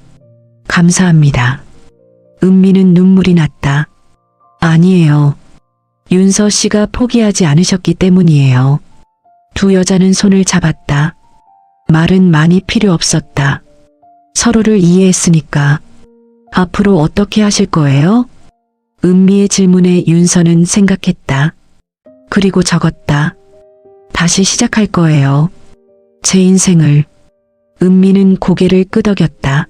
감사합니다. 은미는 눈물이 났다. 아니에요. 윤서 씨가 포기하지 않으셨기 때문이에요. 두 여자는 손을 잡았다. 말은 많이 필요 없었다. 서로를 이해했으니까. 앞으로 어떻게 하실 거예요? 은미의 질문에 윤서는 생각했다. 그리고 적었다. 다시 시작할 거예요. 제 인생을. 은미는 고개를 끄덕였다.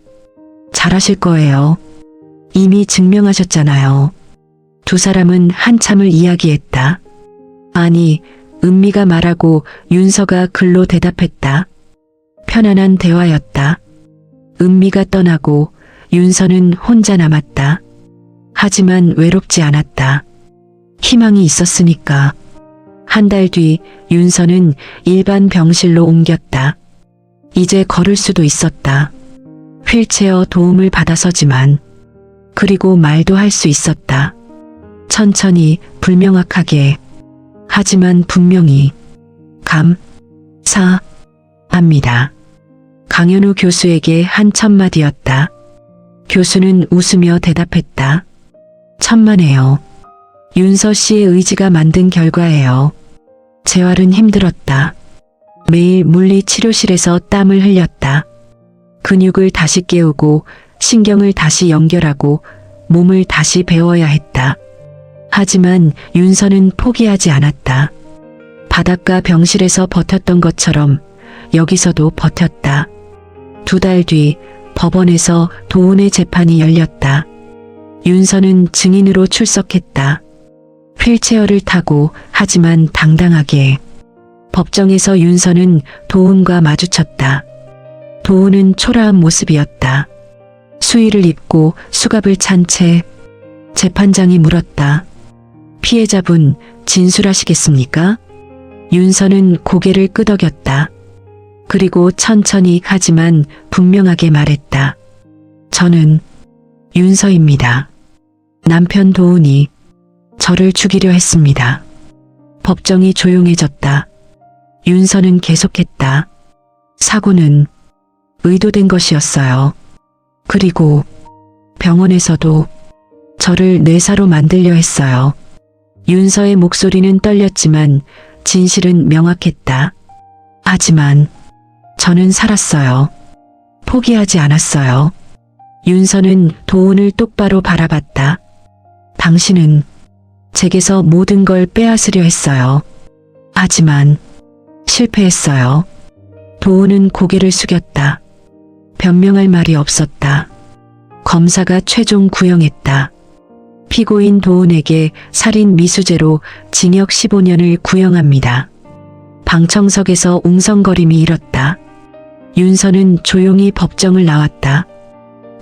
잘하실 거예요. 이미 증명하셨잖아요. 두 사람은 한참을 이야기했다. 아니, 은미가 말하고 윤서가 글로 대답했다. 편안한 대화였다. 은미가 떠나고 윤서는 혼자 남았다. 하지만 외롭지 않았다. 희망이 있었으니까. 한 달 뒤 윤서는 일반 병실로 옮겼다. 이제 걸을 수도 있었다. 휠체어 도움을 받아서지만. 그리고 말도 할 수 있었다. 천천히, 불명확하게. 하지만 분명히. 감사합니다. 강현우 교수에게 한 첫마디였다. 교수는 웃으며 대답했다. 천만에요. 윤서 씨의 의지가 만든 결과예요. 재활은 힘들었다. 매일 물리치료실에서 땀을 흘렸다. 근육을 다시 깨우고 신경을 다시 연결하고 몸을 다시 배워야 했다. 하지만 윤서는 포기하지 않았다. 바닷가 병실에서 버텼던 것처럼 여기서도 버텼다. 2달 뒤 법원에서 도운의 재판이 열렸다. 윤서는 증인으로 출석했다. 휠체어를 타고 하지만 당당하게. 법정에서 윤서는 도운과 마주쳤다. 도운은 초라한 모습이었다. 수의를 입고 수갑을 찬 채 재판장이 물었다. 피해자분 진술하시겠습니까? 윤서는 고개를 끄덕였다. 그리고 천천히 하지만 분명하게 말했다. 저는 윤서입니다. 남편 도운이 저를 죽이려 했습니다. 법정이 조용해졌다. 윤서는 계속했다. 사고는 의도된 것이었어요. 그리고 병원에서도 저를 뇌사로 만들려 했어요. 윤서의 목소리는 떨렸지만 진실은 명확했다. 하지만 저는 살았어요. 포기하지 않았어요. 윤서는 도운을 똑바로 바라봤다. 당신은 제게서 모든 걸 빼앗으려 했어요. 하지만 실패했어요. 도운은 고개를 숙였다. 변명할 말이 없었다. 검사가 최종 구형했다. 피고인 도운에게 살인 미수죄로 징역 15년을 구형합니다. 방청석에서 웅성거림이 일었다. 윤서는 조용히 법정을 나왔다.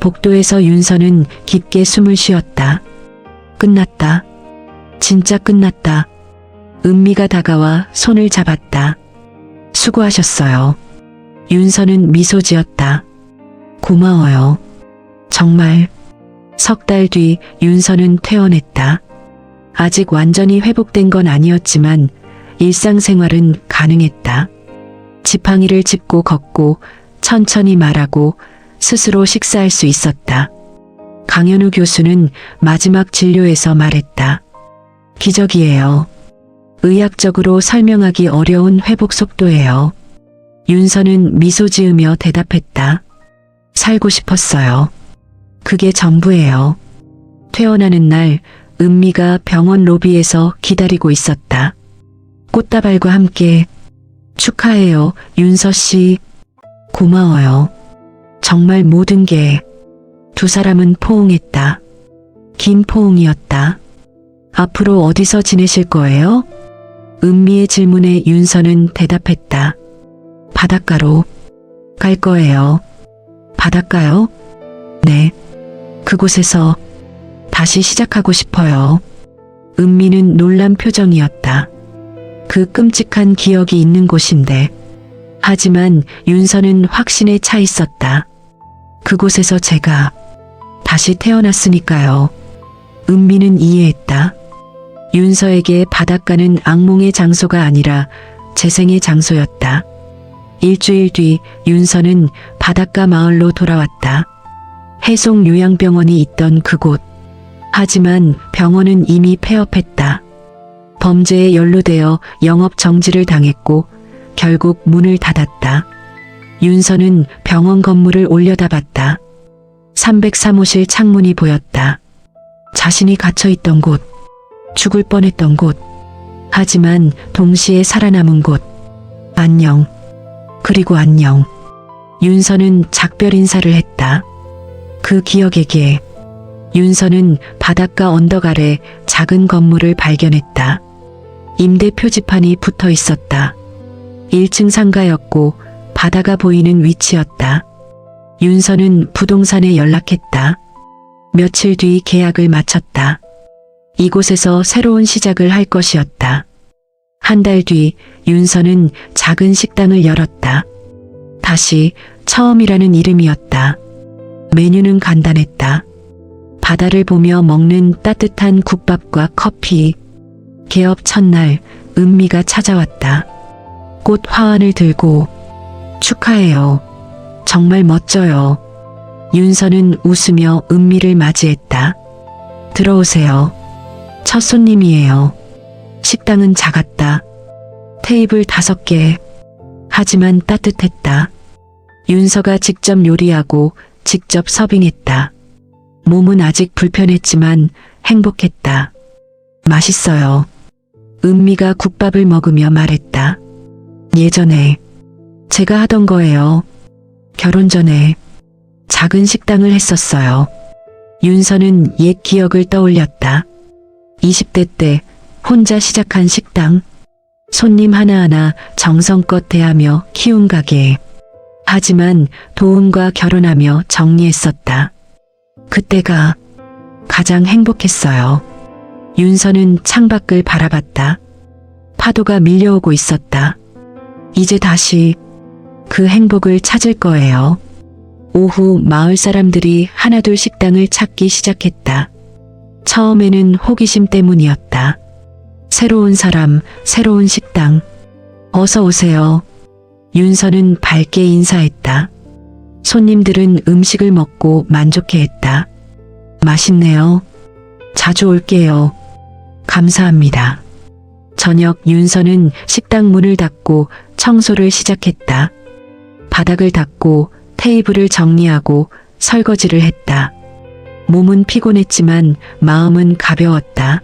복도에서 윤서는 깊게 숨을 쉬었다. 끝났다. 진짜 끝났다. 은미가 다가와 손을 잡았다. 수고하셨어요. 윤서는 미소 지었다. 고마워요. 정말. 3달 뒤 윤서는 퇴원했다. 아직 완전히 회복된 건 아니었지만 일상생활은 가능했다. 지팡이를 짚고 걷고 천천히 말하고 스스로 식사할 수 있었다. 강현우 교수는 마지막 진료에서 말했다. 기적이에요. 의학적으로 설명하기 어려운 회복 속도예요. 윤서는 미소 지으며 대답했다. 살고 싶었어요. 그게 전부예요. 퇴원하는 날 은미가 병원 로비에서 기다리고 있었다. 꽃다발과 함께 축하해요, 윤서 씨. 고마워요. 정말 모든 게. 2사람은 포옹했다. 긴 포옹이었다. 앞으로 어디서 지내실 거예요? 은미의 질문에 윤서는 대답했다. 바닷가로 갈 거예요. 바닷가요? 네. 그곳에서 다시 시작하고 싶어요. 은미는 놀란 표정이었다. 그 끔찍한 기억이 있는 곳인데. 하지만 윤서는 확신에 차 있었다. 그곳에서 제가 다시 태어났으니까요. 은미는 이해했다. 윤서에게 바닷가는 악몽의 장소가 아니라 재생의 장소였다. 일주일 뒤 윤서는 바닷가 마을로 돌아왔다. 해송 요양병원이 있던 그곳. 하지만 병원은 이미 폐업했다. 범죄에 연루되어 영업 정지를 당했고 결국 문을 닫았다. 윤서는 병원 건물을 올려다봤다. 303호실 창문이 보였다. 자신이 갇혀있던 곳, 죽을 뻔했던 곳, 하지만 동시에 살아남은 곳. 안녕. 그리고 안녕. 윤서는 작별 인사를 했다. 그 기억에게. 윤서는 바닷가 언덕 아래 작은 건물을 발견했다. 임대 표지판이 붙어 있었다. 1층 상가였고 바다가 보이는 위치였다. 윤서는 부동산에 연락했다. 며칠 뒤 계약을 마쳤다. 이곳에서 새로운 시작을 할 것이었다. 1달 뒤 윤서는 작은 식당을 열었다. 다시 처음이라는 이름이었다. 메뉴는 간단했다. 바다를 보며 먹는 따뜻한 국밥과 커피. 개업 첫날 은미가 찾아왔다. 꽃 화환을 들고 축하해요. 정말 멋져요. 윤서는 웃으며 은미를 맞이했다. 들어오세요. 첫 손님이에요. 식당은 작았다. 테이블 5개. 하지만 따뜻했다. 윤서가 직접 요리하고 직접 서빙했다. 몸은 아직 불편했지만 행복했다. 맛있어요. 은미가 국밥을 먹으며 말했다. 예전에 제가 하던 거예요. 결혼 전에 작은 식당을 했었어요. 윤서는 옛 기억을 떠올렸다. 20대 때 혼자 시작한 식당. 손님 하나하나 정성껏 대하며 키운 가게. 하지만 도훈과 결혼하며 정리했었다. 그때가 가장 행복했어요. 윤서는 창밖을 바라봤다. 파도가 밀려오고 있었다. 이제 다시 그 행복을 찾을 거예요. 오후 마을 사람들이 하나둘 식당을 찾기 시작했다. 처음에는 호기심 때문이었다. 새로운 사람, 새로운 식당. 어서 오세요. 윤서는 밝게 인사했다. 손님들은 음식을 먹고 만족해했다. 맛있네요. 자주 올게요. 감사합니다. 저녁 윤서는 식당 문을 닫고 청소를 시작했다. 바닥을 닦고 테이블을 정리하고 설거지를 했다. 몸은 피곤했지만 마음은 가벼웠다.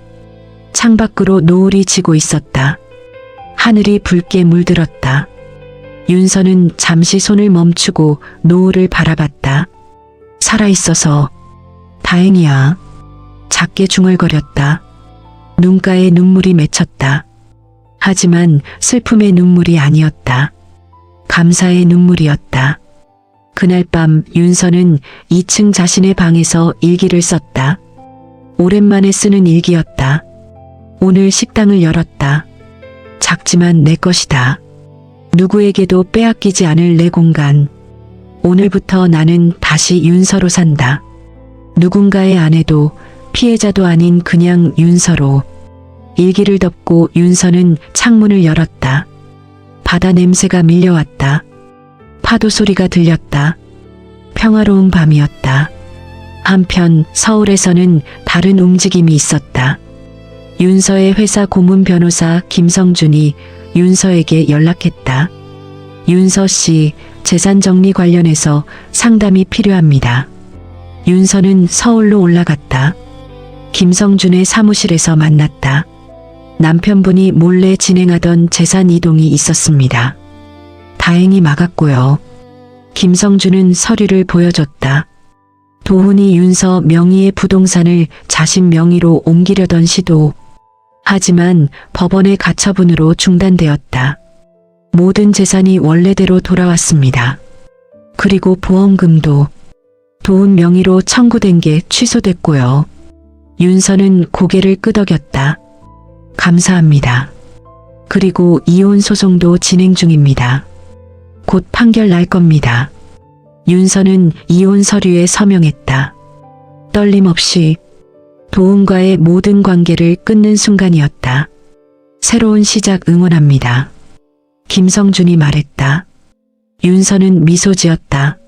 창밖으로 노을이 지고 있었다. 하늘이 붉게 물들었다. 윤서는 잠시 손을 멈추고 노을을 바라봤다. 살아있어서 다행이야. 작게 중얼거렸다. 눈가에 눈물이 맺혔다. 하지만 슬픔의 눈물이 아니었다. 감사의 눈물이었다. 그날 밤 윤서는 2층 자신의 방에서 일기를 썼다. 오랜만에 쓰는 일기였다. 오늘 식당을 열었다. 작지만 내 것이다. 누구에게도 빼앗기지 않을 내 공간. 오늘부터 나는 다시 윤서로 산다. 누군가의 아내도 피해자도 아닌 그냥 윤서로. 일기를 덮고 윤서는 창문을 열었다. 바다 냄새가 밀려왔다. 파도 소리가 들렸다. 평화로운 밤이었다. 한편 서울에서는 다른 움직임이 있었다. 윤서의 회사 고문 변호사 김성준이 윤서에게 연락했다. 윤서 씨, 재산 정리 관련해서 상담이 필요합니다. 윤서는 서울로 올라갔다. 김성준의 사무실에서 만났다. 남편분이 몰래 진행하던 재산 이동이 있었습니다. 다행히 막았고요. 김성준은 서류를 보여줬다. 도훈이 윤서 명의의 부동산을 자신 명의로 옮기려던 시도. 하지만 법원의 가처분으로 중단되었다. 모든 재산이 원래대로 돌아왔습니다. 그리고 보험금도 도훈 명의로 청구된 게 취소됐고요. 윤서는 고개를 끄덕였다. 감사합니다. 그리고 이혼 소송도 진행 중입니다. 곧 판결 날 겁니다. 윤서는 이혼 서류에 서명했다. 떨림 없이 도훈과의 모든 관계를 끊는 순간이었다. 새로운 시작 응원합니다. 김성준이 말했다. 윤서는 미소 지었다.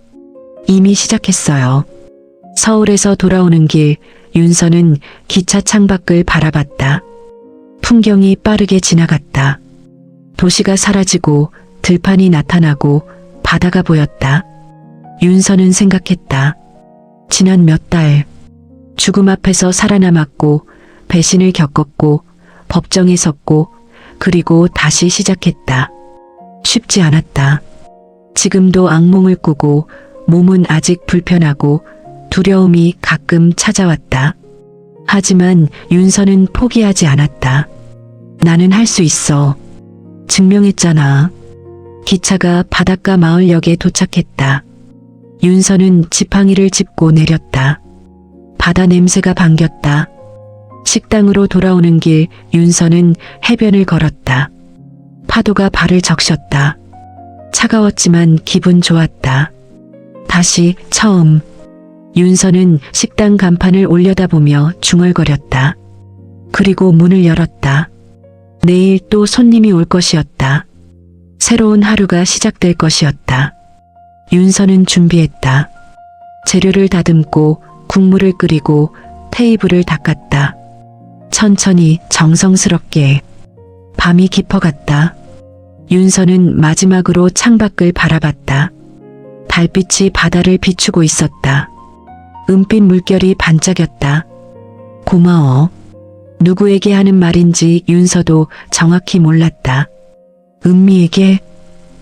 이미 시작했어요. 서울에서 돌아오는 길, 윤서는 기차 창밖을 바라봤다. 풍경이 빠르게 지나갔다. 도시가 사라지고 들판이 나타나고 바다가 보였다. 윤서는 생각했다. 지난 몇 달, 죽음 앞에서 살아남았고 배신을 겪었고 법정에 섰고 그리고 다시 시작했다. 쉽지 않았다. 지금도 악몽을 꾸고 몸은 아직 불편하고 두려움이 가끔 찾아왔다. 하지만 윤서는 포기하지 않았다. 나는 할 수 있어. 증명했잖아. 기차가 바닷가 마을역에 도착했다. 윤서는 지팡이를 짚고 내렸다. 바다 냄새가 반겼다. 식당으로 돌아오는 길 윤서는 해변을 걸었다. 파도가 발을 적셨다. 차가웠지만 기분 좋았다. 다시 처음. 윤서는 식당 간판을 올려다보며 중얼거렸다. 그리고 문을 열었다. 내일 또 손님이 올 것이었다. 새로운 하루가 시작될 것이었다. 윤서는 준비했다. 재료를 다듬고 국물을 끓이고 테이블을 닦았다. 천천히 정성스럽게. 밤이 깊어갔다. 윤서는 마지막으로 창밖을 바라봤다. 달빛이 바다를 비추고 있었다. 은빛 물결이 반짝였다. 고마워. 누구에게 하는 말인지 윤서도 정확히 몰랐다. 은미에게,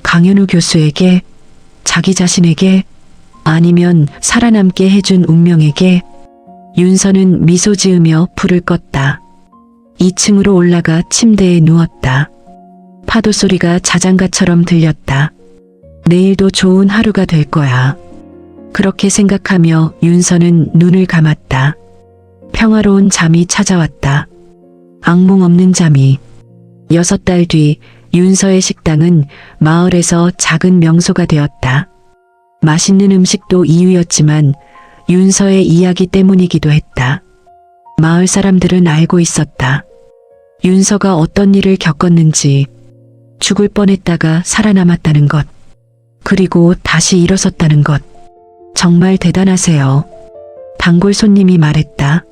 강현우 교수에게, 자기 자신에게, 아니면 살아남게 해준 운명에게. 윤서는 미소 지으며 불을 껐다. 2층으로 올라가 침대에 누웠다. 파도 소리가 자장가처럼 들렸다. 내일도 좋은 하루가 될 거야. 그렇게 생각하며 윤서는 눈을 감았다. 평화로운 잠이 찾아왔다. 악몽 없는 잠이. 6달 뒤 윤서의 식당은 마을에서 작은 명소가 되었다. 맛있는 음식도 이유였지만 윤서의 이야기 때문이기도 했다. 마을 사람들은 알고 있었다. 윤서가 어떤 일을 겪었는지, 죽을 뻔했다가 살아남았다는 것, 그리고 다시 일어섰다는 것. 정말 대단하세요. 단골 손님이 말했다.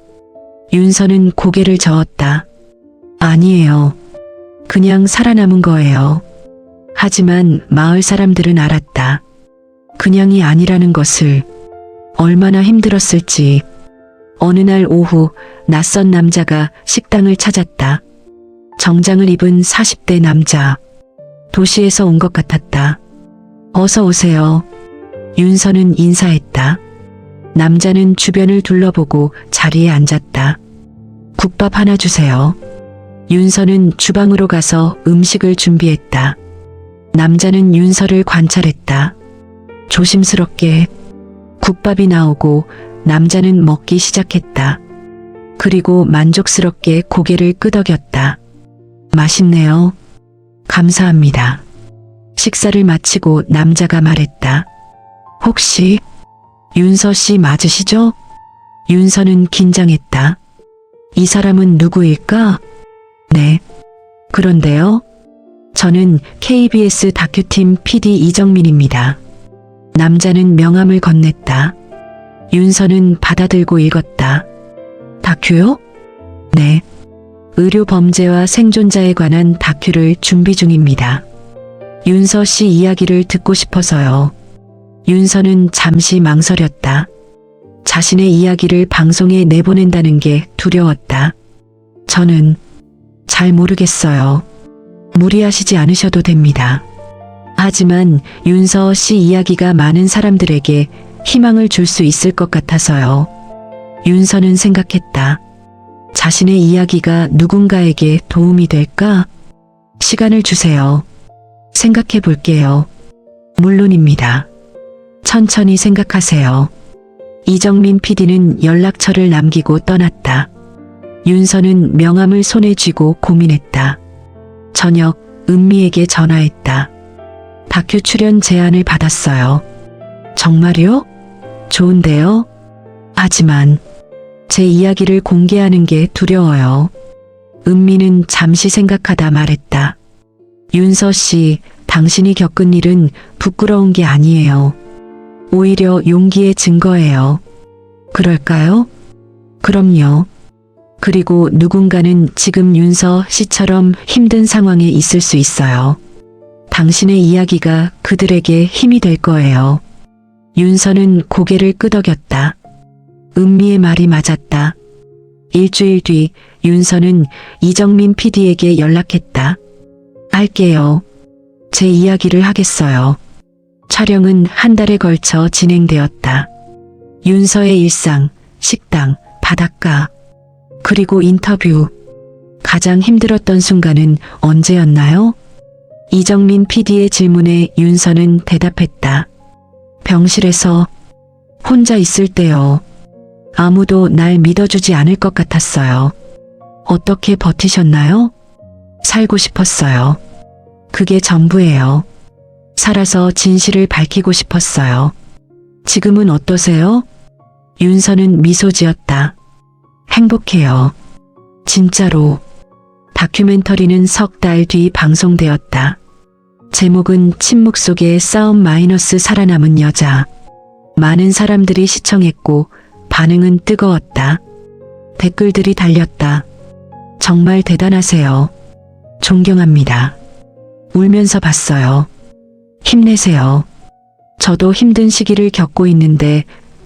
윤서는 고개를 저었다. 아니에요. 그냥 살아남은 거예요. 하지만 마을 사람들은 알았다. 그냥이 아니라는 것을. 얼마나 힘들었을지. 어느 날 오후 낯선 남자가 식당을 찾았다. 정장을 입은 40대 남자. 도시에서 온 것 같았다. 어서 오세요. 윤서는 인사했다. 남자는 주변을 둘러보고 자리에 앉았다. 국밥 하나 주세요. 윤서는 주방으로 가서 음식을 준비했다. 남자는 윤서를 관찰했다. 조심스럽게. 국밥이 나오고 남자는 먹기 시작했다. 그리고 만족스럽게 고개를 끄덕였다. 맛있네요. 감사합니다. 식사를 마치고 남자가 말했다. 혹시 윤서 씨 맞으시죠? 윤서는 긴장했다. 이 사람은 누구일까? 네. 그런데요. 저는 KBS 다큐팀 PD 이정민입니다. 남자는 명함을 건넸다. 윤서는 받아들고 읽었다. 다큐요? 네. 의료 범죄와 생존자에 관한 다큐를 준비 중입니다. 윤서 씨 이야기를 듣고 싶어서요. 윤서는 잠시 망설였다. 자신의 이야기를 방송에 내보낸다는 게 두려웠다. 저는 잘 모르겠어요. 무리하시지 않으셔도 됩니다. 하지만 윤서 씨 이야기가 많은 사람들에게 희망을 줄 수 있을 것 같아서요. 윤서는 생각했다. 자신의 이야기가 누군가에게 도움이 될까? 시간을 주세요. 생각해 볼게요. 물론입니다. 천천히 생각하세요. 이정민 PD는 연락처를 남기고 떠났다. 윤서는 명함을 손에 쥐고 고민했다. 저녁 은미에게 전화했다. 다큐 출연 제안을 받았어요. 정말요? 좋은데요? 하지만 제 이야기를 공개하는 게 두려워요. 은미는 잠시 생각하다 말했다. 윤서 씨, 당신이 겪은 일은 부끄러운 게 아니에요. 오히려 용기의 증거예요. 그럴까요? 그럼요. 그리고 누군가는 지금 윤서 씨처럼 힘든 상황에 있을 수 있어요. 당신의 이야기가 그들에게 힘이 될 거예요. 윤서는 고개를 끄덕였다. 은미의 말이 맞았다. 일주일 뒤 윤서는 이정민 PD에게 연락했다. 할게요. 제 이야기를 하겠어요. 촬영은 한 달에 걸쳐 진행되었다. 윤서의 일상, 식당, 바닷가, 그리고 인터뷰. 가장 힘들었던 순간은 언제였나요? 이정민 PD의 질문에 윤서는 대답했다. 병실에서 혼자 있을 때요. 아무도 날 믿어주지 않을 것 같았어요. 어떻게 버티셨나요? 살고 싶었어요. 그게 전부예요. 살아서 진실을 밝히고 싶었어요. 지금은 어떠세요? 윤서는 미소 지었다. 행복해요. 진짜로. 다큐멘터리는 석 달 뒤 방송되었다. 제목은 침묵 속의 싸움 마이너스 살아남은 여자. 많은 사람들이 시청했고 반응은 뜨거웠다. 댓글들이 달렸다. 정말 대단하세요. 존경합니다. 울면서 봤어요. 힘내세요. 저도 힘든 시기를 겪고 있는데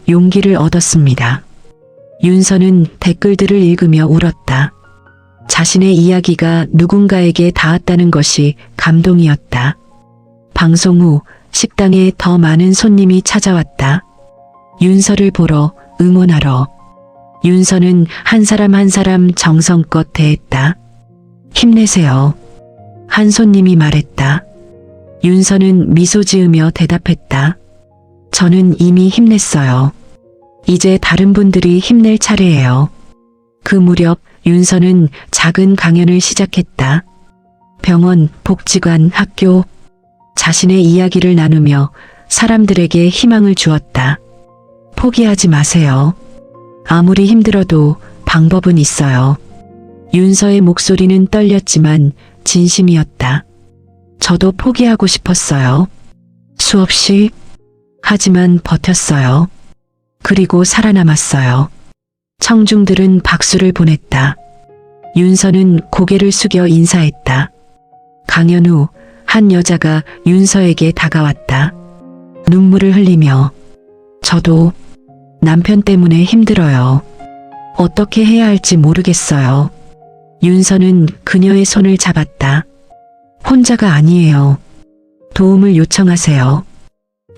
용기를 얻었습니다. 윤서는 댓글들을 읽으며 울었다. 자신의 이야기가 누군가에게 닿았다는 것이 감동이었다. 방송 후 식당에 더 많은 손님이 찾아왔다. 윤서를 보러, 응원하러. 윤서는 한 사람 한 사람 정성껏 대했다. 힘내세요. 한 손님이 말했다. 윤서는 미소 지으며 대답했다. 저는 이미 힘냈어요. 이제 다른 분들이 힘낼 차례예요. 그 무렵 윤서는 작은 강연을 시작했다. 병원, 복지관, 학교, 자신의 이야기를 나누며 사람들에게 희망을 주었다. 포기하지 마세요. 아무리 힘들어도 방법은 있어요. 윤서의 목소리는 떨렸지만 진심이었다. 저도 포기하고 싶었어요. 수없이. 하지만 버텼어요. 그리고 살아남았어요. 청중들은 박수를 보냈다. 윤서는 고개를 숙여 인사했다. 강연 후 한 여자가 윤서에게 다가왔다. 눈물을 흘리며 저도 남편 때문에 힘들어요. 어떻게 해야 할지 모르겠어요. 윤서는 그녀의 손을 잡았다. 혼자가 아니에요. 도움을 요청하세요.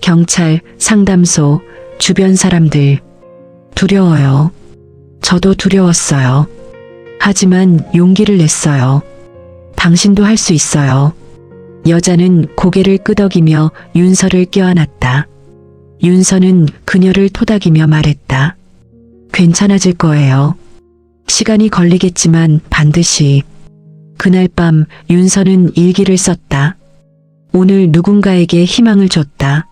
경찰, 상담소, 주변 사람들. 두려워요. 저도 두려웠어요. 하지만 용기를 냈어요. 당신도 할 수 있어요. 여자는 고개를 끄덕이며 윤서를 껴안았다. 윤서는 그녀를 토닥이며 말했다. 괜찮아질 거예요. 시간이 걸리겠지만 반드시. 그날 밤 윤서는 일기를 썼다. 오늘 누군가에게 희망을 줬다.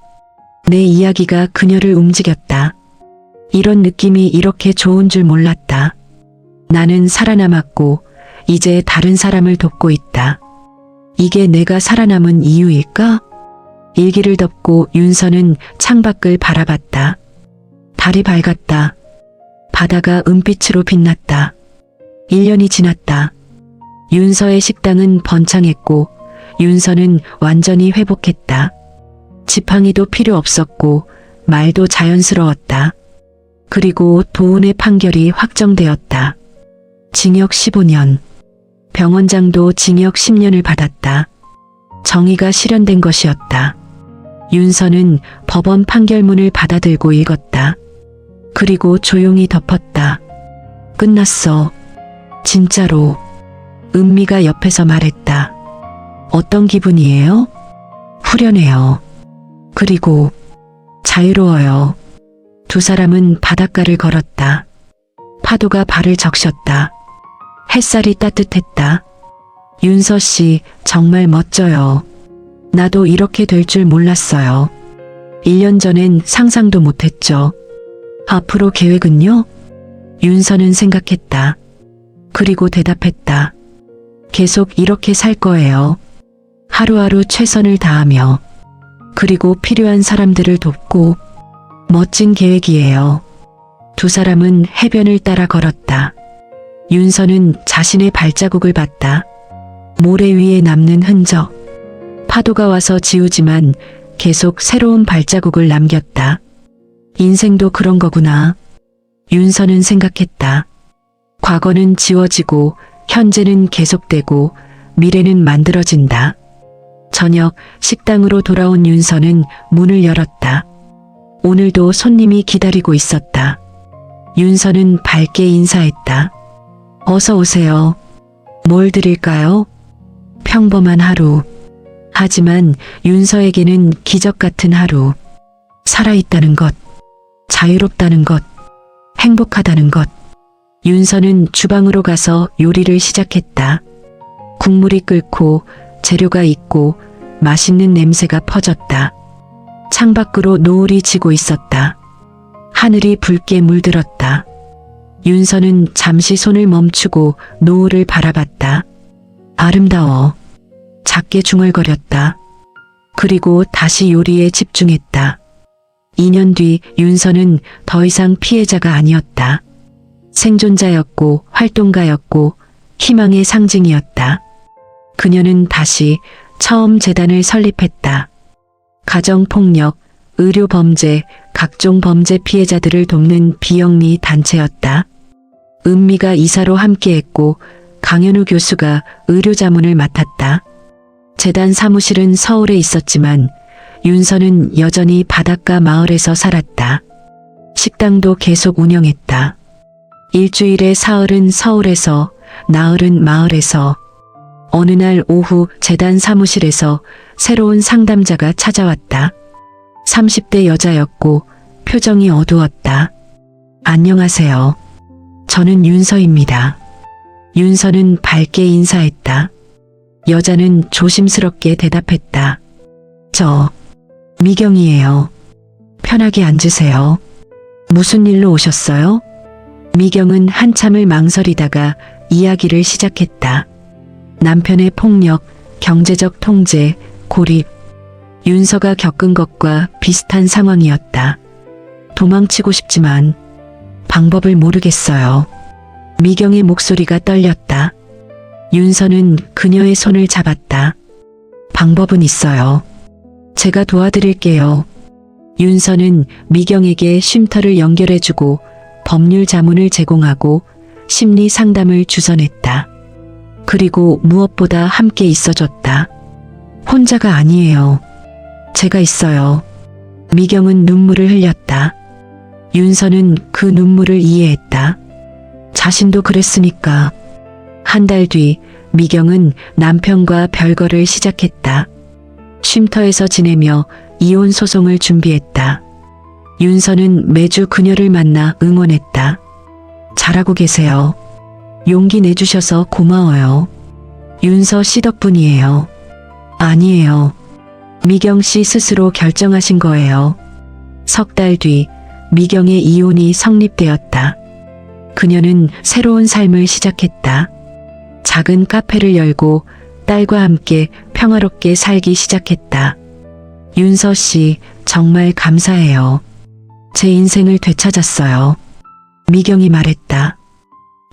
내 이야기가 그녀를 움직였다. 이런 느낌이 이렇게 좋은 줄 몰랐다. 나는 살아남았고 이제 다른 사람을 돕고 있다. 이게 내가 살아남은 이유일까? 일기를 덮고 윤서는 창밖을 바라봤다. 달이 밝았다. 바다가 은빛으로 빛났다. 1년이 지났다. 윤서의 식당은 번창했고 윤서는 완전히 회복했다. 지팡이도 필요 없었고 말도 자연스러웠다. 그리고 도운의 판결이 확정되었다. 징역 15년. 병원장도 징역 10년을 받았다. 정의가 실현된 것이었다. 윤서는 법원 판결문을 받아들고 읽었다. 그리고 조용히 덮었다. 끝났어. 진짜로. 은미가 옆에서 말했다. 어떤 기분이에요? 후련해요. 그리고 자유로워요. 두 사람은 바닷가를 걸었다. 파도가 발을 적셨다. 햇살이 따뜻했다. 윤서 씨, 정말 멋져요. 나도 이렇게 될 줄 몰랐어요. 1년 전엔 상상도 못했죠. 앞으로 계획은요? 윤서는 생각했다. 그리고 대답했다. 계속 이렇게 살 거예요. 하루하루 최선을 다하며. 그리고 필요한 사람들을 돕고. 멋진 계획이에요. 두 사람은 해변을 따라 걸었다. 윤서는 자신의 발자국을 봤다. 모래 위에 남는 흔적. 파도가 와서 지우지만 계속 새로운 발자국을 남겼다. 인생도 그런 거구나. 윤서는 생각했다. 과거는 지워지고 현재는 계속되고 미래는 만들어진다. 저녁 식당으로 돌아온 윤서는 문을 열었다. 오늘도 손님이 기다리고 있었다. 윤서는 밝게 인사했다. 어서 오세요. 뭘 드릴까요? 평범한 하루. 하지만 윤서에게는 기적 같은 하루. 살아있다는 것, 자유롭다는 것, 행복하다는 것. 윤서는 주방으로 가서 요리를 시작했다. 국물이 끓고 재료가 익고 맛있는 냄새가 퍼졌다. 창밖으로 노을이 지고 있었다. 하늘이 붉게 물들었다. 윤서는 잠시 손을 멈추고 노을을 바라봤다. 아름다워. 작게 중얼거렸다. 그리고 다시 요리에 집중했다. 2년 뒤 윤서는 더 이상 피해자가 아니었다. 생존자였고 활동가였고 희망의 상징이었다. 그녀는 다시 처음 재단을 설립했다. 가정폭력, 의료범죄, 각종 범죄 피해자들을 돕는 비영리 단체였다. 은미가 이사로 함께했고 강현우 교수가 의료자문을 맡았다. 재단 사무실은 서울에 있었지만 윤서는 여전히 바닷가 마을에서 살았다. 식당도 계속 운영했다. 일주일에 사흘은 서울에서, 나흘은 마을에서. 어느 날 오후 재단 사무실에서 새로운 상담자가 찾아왔다. 30대 여자였고 표정이 어두웠다. 안녕하세요. 저는 윤서입니다. 윤서는 밝게 인사했다. 여자는 조심스럽게 대답했다. 저 미경이에요. 편하게 앉으세요. 무슨 일로 오셨어요? 미경은 한참을 망설이다가 이야기를 시작했다. 남편의 폭력, 경제적 통제, 고립. 윤서가 겪은 것과 비슷한 상황이었다. 도망치고 싶지만 방법을 모르겠어요. 미경의 목소리가 떨렸다. 윤서는 그녀의 손을 잡았다. 방법은 있어요. 제가 도와드릴게요. 윤서는 미경에게 쉼터를 연결해주고 법률 자문을 제공하고 심리 상담을 주선했다. 그리고 무엇보다 함께 있어줬다. 혼자가 아니에요. 제가 있어요. 미경은 눈물을 흘렸다. 윤서는 그 눈물을 이해했다. 자신도 그랬으니까. 한 달 뒤 미경은 남편과 별거를 시작했다. 쉼터에서 지내며 이혼 소송을 준비했다. 윤서는 매주 그녀를 만나 응원했다. 잘하고 계세요. 용기 내주셔서 고마워요. 윤서 씨 덕분이에요. 아니에요. 미경 씨 스스로 결정하신 거예요. 석 달 뒤 미경의 이혼이 성립되었다. 그녀는 새로운 삶을 시작했다. 작은 카페를 열고 딸과 함께 평화롭게 살기 시작했다. 윤서 씨, 정말 감사해요. 제 인생을 되찾았어요. 미경이 말했다.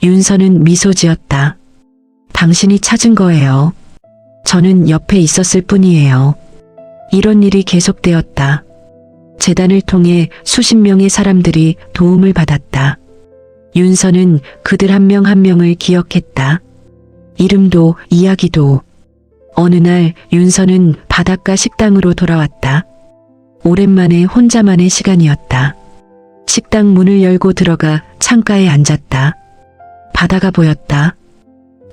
윤서는 미소 지었다. 당신이 찾은 거예요. 저는 옆에 있었을 뿐이에요. 이런 일이 계속되었다. 재단을 통해 수십 명의 사람들이 도움을 받았다. 윤서는 그들 한 명 한 명을 기억했다. 이름도 이야기도. 어느 날 윤서는 바닷가 식당으로 돌아왔다. 오랜만에 혼자만의 시간이었다. 식당 문을 열고 들어가 창가에 앉았다. 바다가 보였다.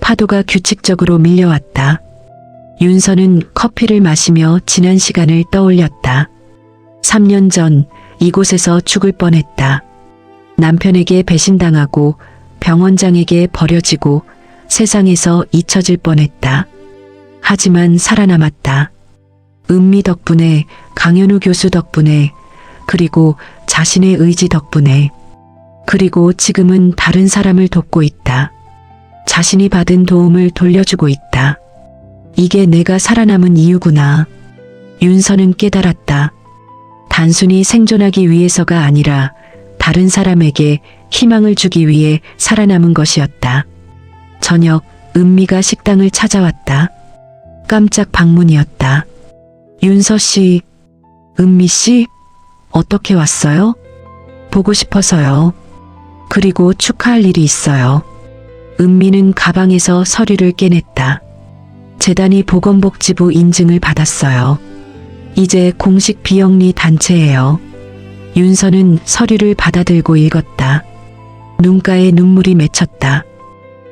파도가 규칙적으로 밀려왔다. 윤서는 커피를 마시며 지난 시간을 떠올렸다. 3년 전 이곳에서 죽을 뻔했다. 남편에게 배신당하고 병원장에게 버려지고 세상에서 잊혀질 뻔했다. 하지만 살아남았다. 은미 덕분에, 강현우 교수 덕분에, 그리고 자신의 의지 덕분에. 그리고 지금은 다른 사람을 돕고 있다. 자신이 받은 도움을 돌려주고 있다. 이게 내가 살아남은 이유구나. 윤서는 깨달았다. 단순히 생존하기 위해서가 아니라 다른 사람에게 희망을 주기 위해 살아남은 것이었다. 저녁, 은미가 식당을 찾아왔다. 깜짝 방문이었다. 윤서 씨, 은미 씨, 어떻게 왔어요? 보고 싶어서요. 그리고 축하할 일이 있어요. 은미는 가방에서 서류를 깨냈다. 재단이 보건복지부 인증을 받았어요. 이제 공식 비영리 단체예요. 윤서는 서류를 받아들고 읽었다. 눈가에 눈물이 맺혔다.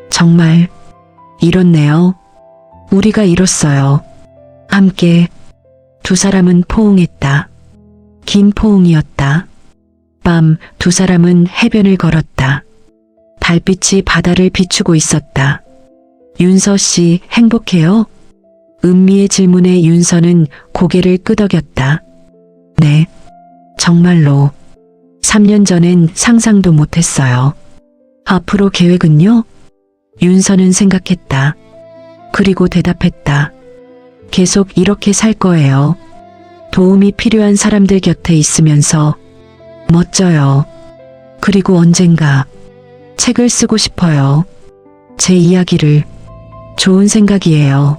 정말 이렇네요. 우리가 이뤘어요. 함께. 두 사람은 포옹했다. 긴 포옹이었다. 밤 두 사람은 해변을 걸었다. 달빛이 바다를 비추고 있었다. 윤서 씨 행복해요? 은미의 질문에 윤서는 고개를 끄덕였다. 네, 정말로. 3년 전엔 상상도 못했어요. 앞으로 계획은요? 윤서는 생각했다. 그리고 대답했다. 계속 이렇게 살 거예요. 도움이 필요한 사람들 곁에 있으면서. 멋져요. 그리고 언젠가 책을 쓰고 싶어요. 제 이야기를. 좋은 생각이에요.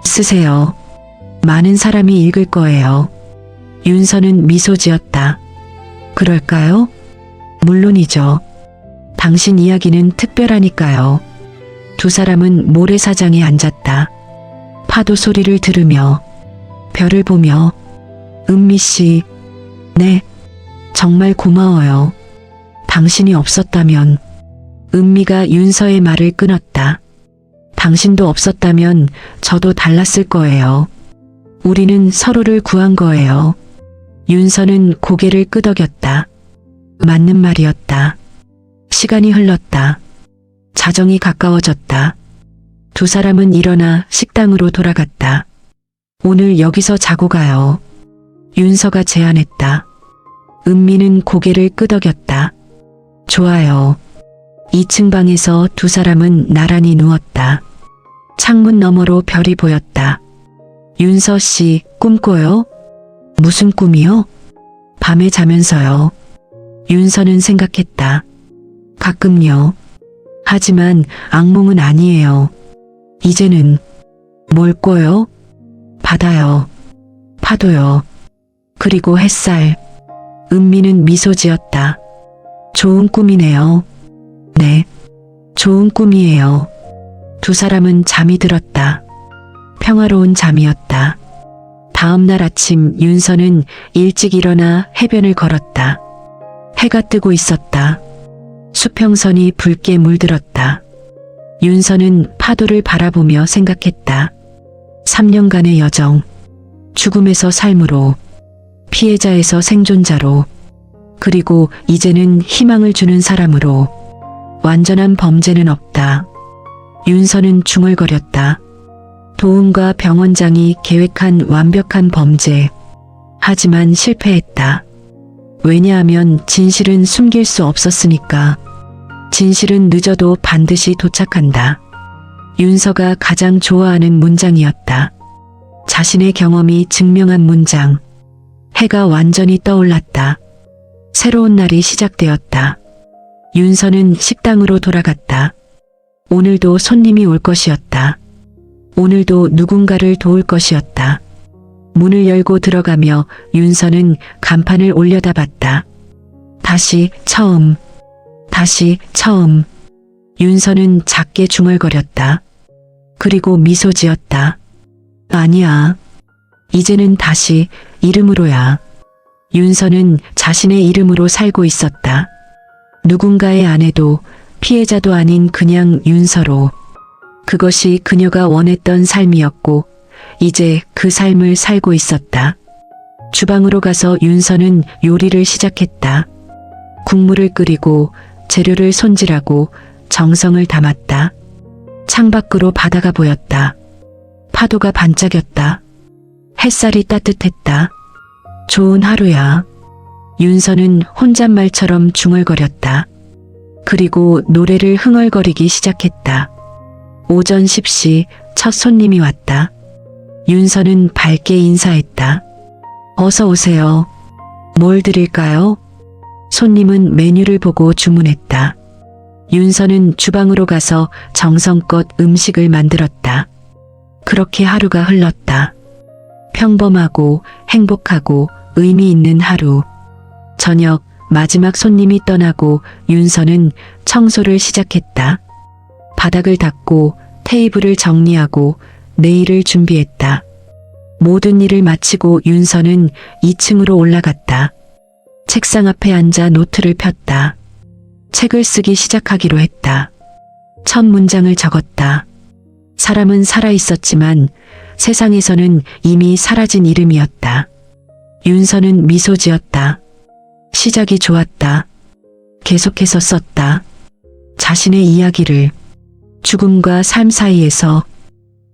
쓰세요. 많은 사람이 읽을 거예요. 윤서는 미소 지었다. 그럴까요? 물론이죠. 당신 이야기는 특별하니까요. 두 사람은 모래사장에 앉았다. 파도 소리를 들으며 별을 보며 은미 씨, 네, 정말 고마워요. 당신이 없었다면. 은미가 윤서의 말을 끊었다. 당신도 없었다면 저도 달랐을 거예요. 우리는 서로를 구한 거예요. 윤서는 고개를 끄덕였다. 맞는 말이었다. 시간이 흘렀다. 자정이 가까워졌다. 두 사람은 일어나 식당으로 돌아갔다. 오늘 여기서 자고 가요. 윤서가 제안했다. 은미는 고개를 끄덕였다. 좋아요. 2층 방에서 두 사람은 나란히 누웠다. 창문 너머로 별이 보였다. 윤서 씨, 꿈꿔요? 무슨 꿈이요? 밤에 자면서요. 윤서는 생각했다. 가끔요. 하지만 악몽은 아니에요. 이제는 뭘 꿔요? 바다요. 파도요. 그리고 햇살. 은미는 미소 지었다. 좋은 꿈이네요. 네, 좋은 꿈이에요. 두 사람은 잠이 들었다. 평화로운 잠이었다. 다음 날 아침 윤서는 일찍 일어나 해변을 걸었다. 해가 뜨고 있었다. 수평선이 붉게 물들었다. 윤서는 파도를 바라보며 생각했다. 3년간의 여정, 죽음에서 삶으로, 피해자에서 생존자로, 그리고 이제는 희망을 주는 사람으로. 완전한 범죄는 없다. 윤서는 중얼거렸다. 도훈과 병원장이 계획한 완벽한 범죄. 하지만 실패했다. 왜냐하면 진실은 숨길 수 없었으니까. 진실은 늦어도 반드시 도착한다. 윤서가 가장 좋아하는 문장이었다. 자신의 경험이 증명한 문장. 해가 완전히 떠올랐다. 새로운 날이 시작되었다. 윤서는 식당으로 돌아갔다. 오늘도 손님이 올 것이었다. 오늘도 누군가를 도울 것이었다. 문을 열고 들어가며 윤서는 간판을 올려다봤다. 다시 처음, 다시 처음. 윤서는 작게 중얼거렸다. 그리고 미소 지었다. 아니야. 이제는 다시 이름으로야. 윤서는 자신의 이름으로 살고 있었다. 누군가의 아내도 피해자도 아닌 그냥 윤서로. 그것이 그녀가 원했던 삶이었고 이제 그 삶을 살고 있었다. 주방으로 가서 윤서는 요리를 시작했다. 국물을 끓이고 재료를 손질하고 정성을 담았다. 창밖으로 바다가 보였다. 파도가 반짝였다. 햇살이 따뜻했다. 좋은 하루야. 윤서는 혼잣말처럼 중얼거렸다. 그리고 노래를 흥얼거리기 시작했다. 오전 10시 첫 손님이 왔다. 윤서는 밝게 인사했다. 어서 오세요. 뭘 드릴까요? 손님은 메뉴를 보고 주문했다. 윤서는 주방으로 가서 정성껏 음식을 만들었다. 그렇게 하루가 흘렀다. 평범하고 행복하고 의미 있는 하루. 저녁 마지막 손님이 떠나고 윤서는 청소를 시작했다. 바닥을 닦고 테이블을 정리하고 내일을 준비했다. 모든 일을 마치고 윤서는 2층으로 올라갔다. 책상 앞에 앉아 노트를 폈다. 책을 쓰기 시작하기로 했다. 첫 문장을 적었다. 사람은 살아 있었지만 세상에서는 이미 사라진 이름이었다. 윤서는 미소 지었다. 시작이 좋았다. 계속해서 썼다. 자신의 이야기를. 죽음과 삶 사이에서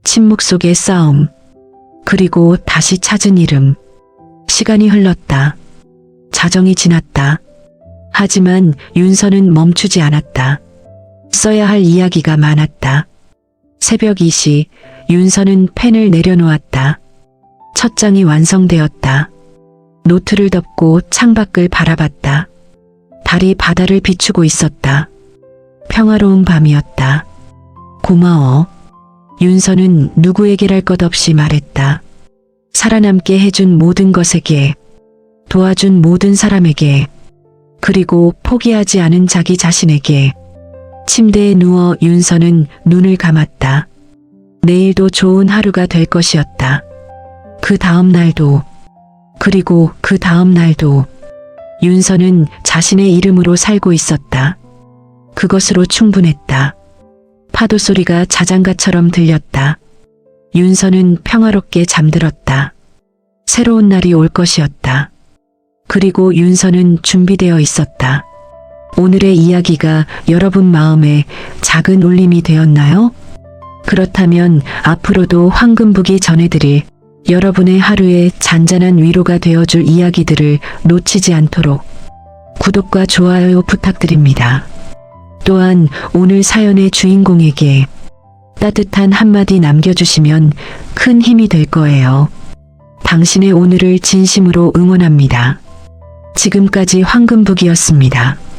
침묵 속의 싸움. 그리고 다시 찾은 이름. 시간이 흘렀다. 자정이 지났다. 하지만 윤서는 멈추지 않았다. 써야 할 이야기가 많았다. 새벽 2시 윤서는 펜을 내려놓았다. 첫 장이 완성되었다. 노트를 덮고 창밖을 바라봤다. 달이 바다를 비추고 있었다. 평화로운 밤이었다. 고마워. 윤서는 누구에게랄 것 없이 말했다. 살아남게 해준 모든 것에게, 도와준 모든 사람에게, 그리고 포기하지 않은 자기 자신에게. 침대에 누워 윤서는 눈을 감았다. 내일도 좋은 하루가 될 것이었다. 그 다음 날도, 그리고 그 다음 날도 윤서는 자신의 이름으로 살고 있었다. 그것으로 충분했다. 파도 소리가 자장가처럼 들렸다. 윤서는 평화롭게 잠들었다. 새로운 날이 올 것이었다. 그리고 윤서는 준비되어 있었다. 오늘의 이야기가 여러분 마음에 작은 울림이 되었나요? 그렇다면 앞으로도 황금북이 전해드릴 여러분의 하루에 잔잔한 위로가 되어줄 이야기들을 놓치지 않도록 구독과 좋아요 부탁드립니다. 또한 오늘 사연의 주인공에게 따뜻한 한마디 남겨주시면 큰 힘이 될 거예요. 당신의 오늘을 진심으로 응원합니다. 지금까지 황금북이었습니다.